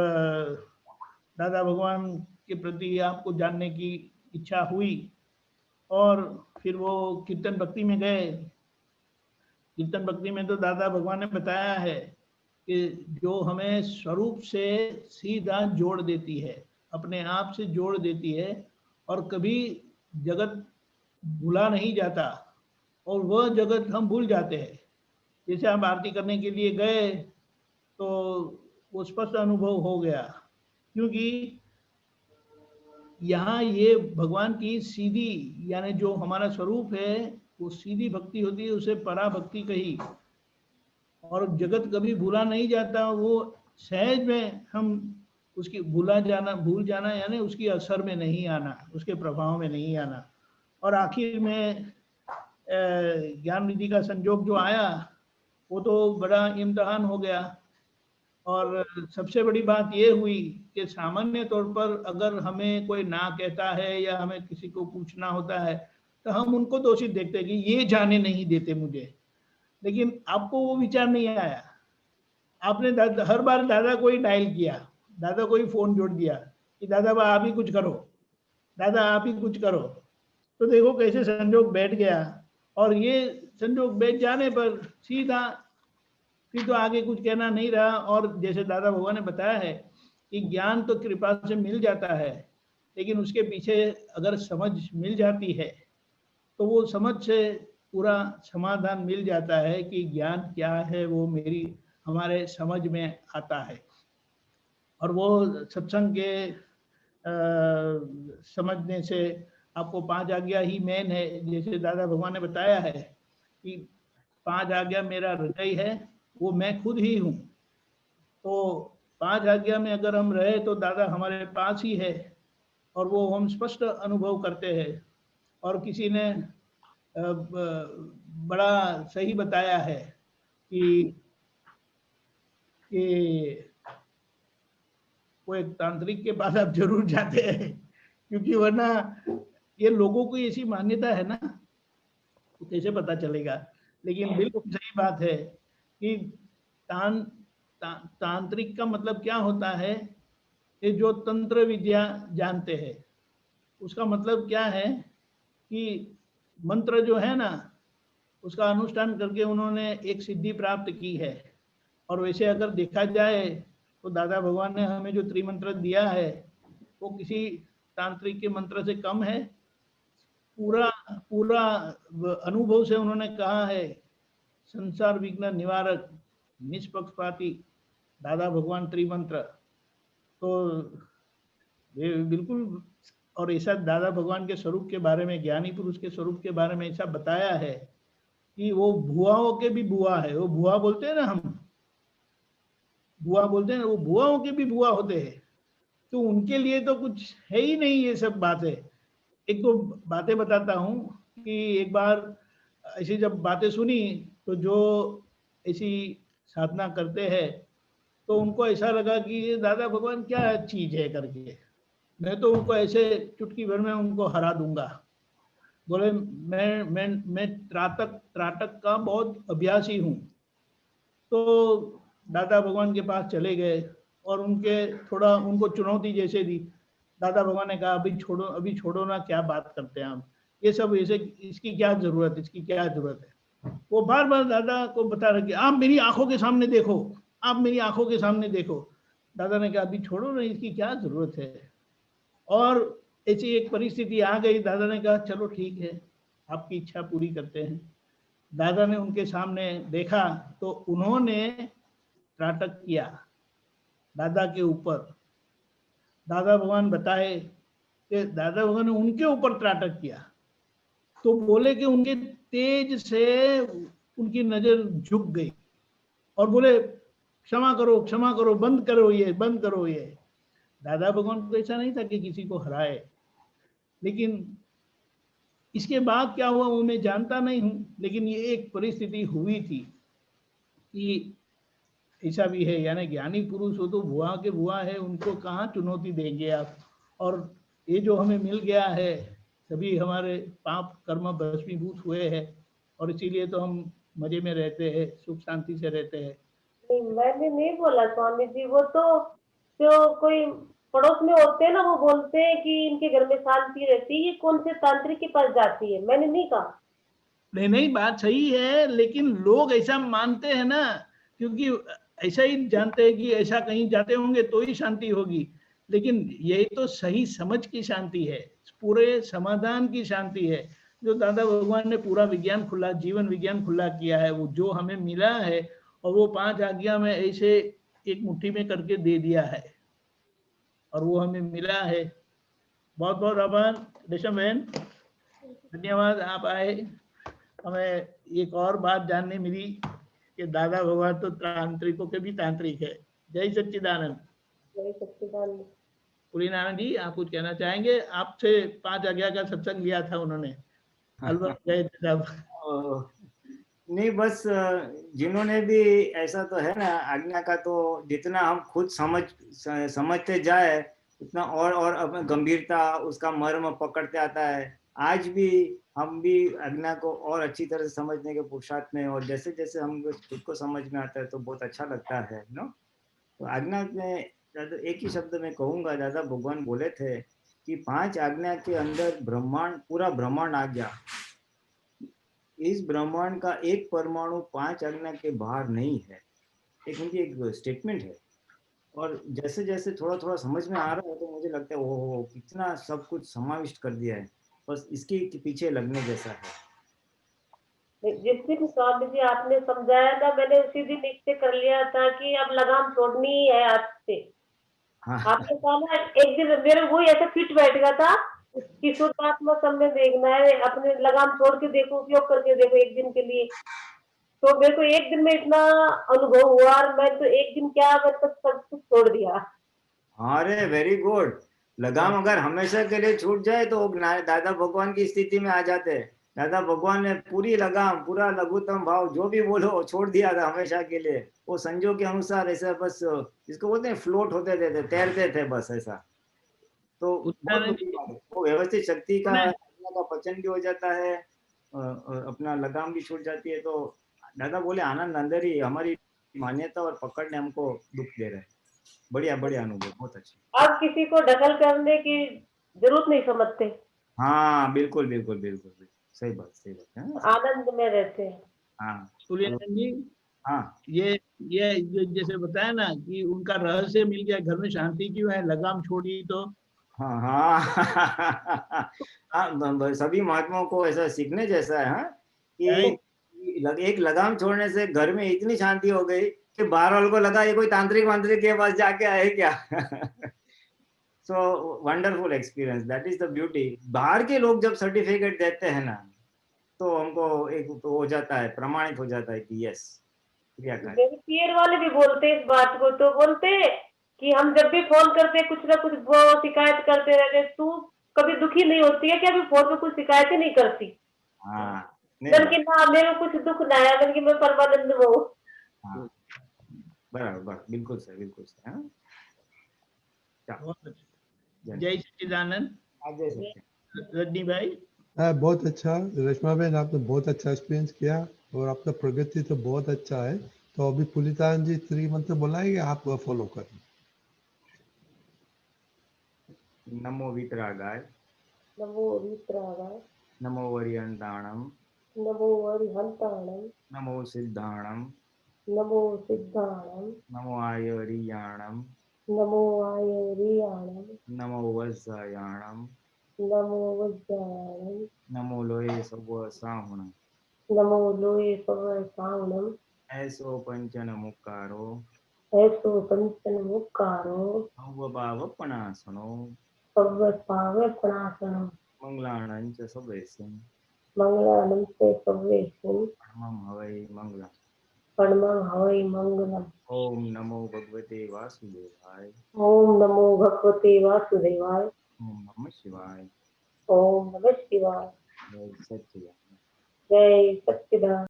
दादा भगवान के प्रति आपको जानने की इच्छा हुई और फिर वो कीर्तन भक्ति में गए। कीर्तन भक्ति में तो दादा भगवान ने बताया है कि जो हमें स्वरूप से सीधा जोड़ देती है, अपने आप से जोड़ देती है और कभी जगत भूला नहीं जाता और वह जगत हम भूल जाते हैं। जैसे हम आरती करने के लिए गए तो वो स्पष्ट अनुभव हो गया, क्योंकि यहाँ ये भगवान की सीधी यानी जो हमारा स्वरूप है वो सीधी भक्ति होती है, उसे परा भक्ति कही। और जगत कभी भूला नहीं जाता, वो सहज में हम उसकी भूल जाना यानी उसकी असर में नहीं आना, उसके प्रभाव में नहीं आना। और आखिर में ज्ञान निधि का संजोग जो आया वो तो बड़ा इम्तिहान हो गया। और सबसे बड़ी बात ये हुई कि सामान्य तौर पर अगर हमें कोई ना कहता है या हमें किसी को पूछना होता है तो हम उनको दोषी देखते हैं कि ये जाने नहीं देते मुझे। लेकिन आपको वो विचार नहीं आया। आपने हर बार दादा को ही डायल किया, दादा को ही फोन जोड़ दिया कि दादा आप ही कुछ करो, दादा आप ही कुछ करो। तो देखो कैसे संजोग बैठ गया। और ये संजोग बैठ जाने पर सीधा फिर तो आगे कुछ कहना नहीं रहा। और जैसे दादा भगवान ने बताया है कि ज्ञान तो कृपा से मिल जाता है, लेकिन उसके पीछे अगर समझ मिल जाती है तो वो समझ से पूरा समाधान मिल जाता है कि ज्ञान क्या है, वो हमारे समझ में आता है। और वो सत्संग के समझने से आपको 5 आज्ञा ही मेन है। जैसे दादा भगवान ने बताया है कि 5 आज्ञा मेरा हृदय है, वो मैं खुद ही हूँ। तो 5 आज्ञा में अगर हम रहे तो दादा हमारे पास ही है और वो हम स्पष्ट अनुभव करते हैं। और किसी ने बड़ा सही बताया है कि वो एक तांत्रिक के पास आप जरूर जाते हैं, क्योंकि वरना ये लोगों की ऐसी मान्यता है ना, तो कैसे पता चलेगा। लेकिन बिल्कुल सही बात है कि तांत्रिक का मतलब क्या होता है कि जो तंत्र विद्या जानते हैं, उसका मतलब क्या है कि मंत्र जो है ना उसका अनुष्ठान करके उन्होंने एक सिद्धि प्राप्त की है। और वैसे अगर देखा जाए तो दादा भगवान ने हमें जो त्रिमंत्र दिया है वो किसी तांत्रिक के मंत्र से कम है। पूरा अनुभव से उन्होंने कहा है, संसार विघ्न निवारक निष्पक्षपाती दादा भगवान त्रिमंत्र। तो बिल्कुल। और ऐसा दादा भगवान के स्वरूप के बारे में, ज्ञानी पुरुष के स्वरूप के बारे में ऐसा बताया है कि वो भुआओं के भी बुआ है। वो भुआ बोलते हैं ना, हम बुआ बोलते हैं, वो भुआओं के भी बुआ होते हैं। तो उनके लिए तो कुछ है ही नहीं ये सब बातें। एक दो बातें बताता हूँ कि एक बार ऐसी जब बातें सुनी तो जो ऐसी साधना करते हैं तो उनको ऐसा लगा कि ये दादा भगवान क्या चीज है करके, मैं तो उनको ऐसे चुटकी भर में उनको हरा दूंगा। बोले मैं त्राटक का बहुत अभ्यासी हूँ। तो दादा भगवान के पास चले गए और उनको चुनौती जैसे दी। दादा भगवान ने कहा अभी छोड़ो ना, क्या बात करते हैं आप, ये सब ऐसे, इसकी क्या जरूरत है। वो बार बार दादा को बता रहे कि आप मेरी आंखों के सामने देखो, आप मेरी आंखों के सामने देखो। दादा ने कहा अभी छोड़ो ना, इसकी क्या जरूरत है। और ऐसी एक परिस्थिति आ गई, दादा ने कहा चलो ठीक है, आपकी इच्छा पूरी करते हैं। दादा ने उनके सामने देखा तो उन्होंने त्राटक किया दादा के ऊपर। दादा भगवान बताए कि दादा भगवान ने उनके ऊपर त्राटक किया, तो बोले कि उनके तेज से उनकी नजर झुक गई और बोले क्षमा करो, बंद करो ये। दादा भगवान को ऐसा नहीं था कि किसी को हराए, लेकिन इसके बाद क्या हुआ वो मैं जानता नहीं हूं, लेकिन ये एक परिस्थिति हुई थी कि ऐसा भी है, यानी ज्ञानी पुरुष हो तो बुआ के बुआ है, उनको कहाँ चुनौती देंगे आप। और ये जो हमें मिल गया है, सभी हमारे पाप कर्म भस्मीभूत हुए हैं और इसीलिए तो हम मजे में रहते हैं, सुख शांति से रहते हैं।
नहीं, मैंने नहीं बोला स्वामी जी, वो तो जो कोई पड़ोस में होते हैं ना, वो बोलते हैं कि इनके घर में शांति रहती है, ये कौन से तांत्रिक के पास जाती है, मैंने नहीं कहा।
नहीं, बात सही है, लेकिन लोग ऐसा मानते हैं ना, क्योंकि ऐसा ही जानते हैं कि ऐसा कहीं जाते होंगे तो ही शांति होगी, लेकिन यही तो सही समझ की शांति है, पूरे समाधान की शांति है, जो दादा भगवान ने पूरा विज्ञान खुला, जीवन विज्ञान खुला किया है, वो जो हमें मिला है, और वो 5 आज्ञा में ऐसे एक मुट्ठी में करके दे दिया है और वो हमें मिला है। बहुत बहुत आभार रेशम बहन, धन्यवाद आप आए। हमें एक और बात जानने मिली कि दादा भगवान तो तांत्रिकों के भी तांत्रिक है। जय सच्चिदानंद।
जय सच्चिदानंद।
पुरीनारायण जी, आप कुछ कहना चाहेंगे? आपसे 5 आज्ञा का सत्संग लिया था उन्होंने, अलवर गए थे साहब।
नहीं, बस जिन्होंने भी ऐसा तो है ना, आज्ञा का तो जितना हम खुद समझते जाए उतना और अपनी गंभीरता, उसका मर्म पकड़ते आता है। आज भी हम भी आज्ञा को और अच्छी तरह से समझने के पुरुषार्थ में, और जैसे जैसे हम खुद को समझ में आता है तो बहुत अच्छा लगता है नो। तो आज्ञा में एक ही शब्द में कहूंगा, दादा भगवान बोले थे कि 5 आज्ञा के अंदर ब्रह्मांड, पूरा ब्रह्मांड आ गया। इस ब्रह्मांड का एक परमाणु 5 आज्ञा के बाहर नहीं है, एक उनकी एक स्टेटमेंट है। और जैसे जैसे थोड़ा थोड़ा समझ में आ रहा है तो मुझे लगता है ओहो कितना सब कुछ समाविष्ट कर दिया है, बस इसके पीछे लगने जैसा है।
जिस दिन स्वामी जी आपने समझाया ना, मैंने उसी दिन निश्चय कर लिया था कि अब लगाम छोड़नी ही है आज से। आपने कहा ना, एक दिन मेरे वो ऐसा फिट बैठ गया था कि शुद्ध आत्मा समय देखना है, अपने लगाम छोड़ के देखो, उपयोग करके देखो एक दिन के लिए। तो मेरे को एक दिन में इतना अनुभव हुआ, और मैं तो एक दिन क्या, मैं तो सब कुछ छोड़ दिया।
अरे वेरी गुड। लगाम अगर हमेशा के लिए छूट जाए तो दादा भगवान की स्थिति में आ जाते हैं। दादा भगवान ने पूरी लगाम, पूरा लघुत्तम भाव जो भी बोलो छोड़ दिया था हमेशा के लिए। वो संजोग के अनुसार ऐसा बस, इसको बोलते हैं फ्लोट होते थे, तैरते थे बस ऐसा। तो बहुत बड़ी बात है, वो व्यवस्थित शक्ति का पचन भी हो जाता है, अपना लगाम भी छूट जाती है। तो दादा बोले आनंद अंदर ही, हमारी मान्यता और पकड़ ने हमको दुख दे रहे हैं। बढ़िया बढ़िया अनुभव, बहुत अच्छा।
अब किसी को ढकल करने की जरूरत नहीं समझते।
हाँ बिल्कुल बिल्कुल बिल्कुल, सही बात है।
आनंद में रहते हैं।
हाँ सूर्यनारायण जी,
हाँ
ये जैसे बताया ना कि उनका रहस्य मिल गया, घर में शांति क्यों है, लगाम छोड़ी तो।
हाँ हाँ हाँ, सभी महात्माओं को ऐसा सीखने जैसा है। हाँ? कि एक लगाम छोड़ने से घर में इतनी शांति हो गई कि बाहर वालों को लगा ये कोई तांत्रिक वांत्रिक के पास जाके आए क्या। So wonderful experience, that is the beauty. बाहर के लोग जब सर्टिफिकेट देते हैं ना, तो हमको एक तो हो जाता है, प्रमाणित हो जाता है कि यस क्या करें।
मेरे पियर वाले भी बोलते हैं इस बात को, तो बोलते हैं कि हम जब भी फोन करते कुछ ना कुछ वो शिकायत करते रहते, तू कभी दुखी नहीं होती है कि अभी फोन पे कुछ शिकायत ही नहीं करती।
हाँ
बल्कि ना मेरे को कुछ दुख ना है, बल्कि मैं परमानंद में हूँ।
हाँ बराबर, बिल्कुल सही, बिल्कुल सही। हाँ?
जय सच्चिदानंद।
जय सच्चिदानंद।
रजनी भाई।
बहुत अच्छा रेशमा बहन, आपने बहुत अच्छा एक्सपीरियंस किया और आपका प्रगति तो बहुत अच्छा है। तो अभी पुलितान जी 3 मंत्र बुलाएंगे, आप फॉलो करें।
नमो वितरागाय,
नमो वितरागाय,
नमो वरियंताणम,
नमो वरिहंताणम,
नमो सिद्धाणम,
नमो सिद्धाणम,
नमो आयरियाणम,
नमो आयरियाणम,
नमो वज्रयाणम,
नमो वज्रायणम,
नमो लोये सर्व साहुणम।
नमो लोये सवसावनम
ऐसो पंचन मुक्कारो
ऐसो पंचन मुक्कारो
अवभावपणासनो
सव्वपावे प्रणासनम
मंगलाणं च सवेसिं
मंगलानं ते सव्वेशं
परमं हवै मंगलम्।
परमं हवै मंगलम्।
ओम नमो भगवते वासुदेवाय।
ओम नमो भगवते वासुदेवाय।
ओम नमः शिवाय।
ओम नमः शिवाय।
जय सच्चिदानंद।
जय सच्चिदानंद।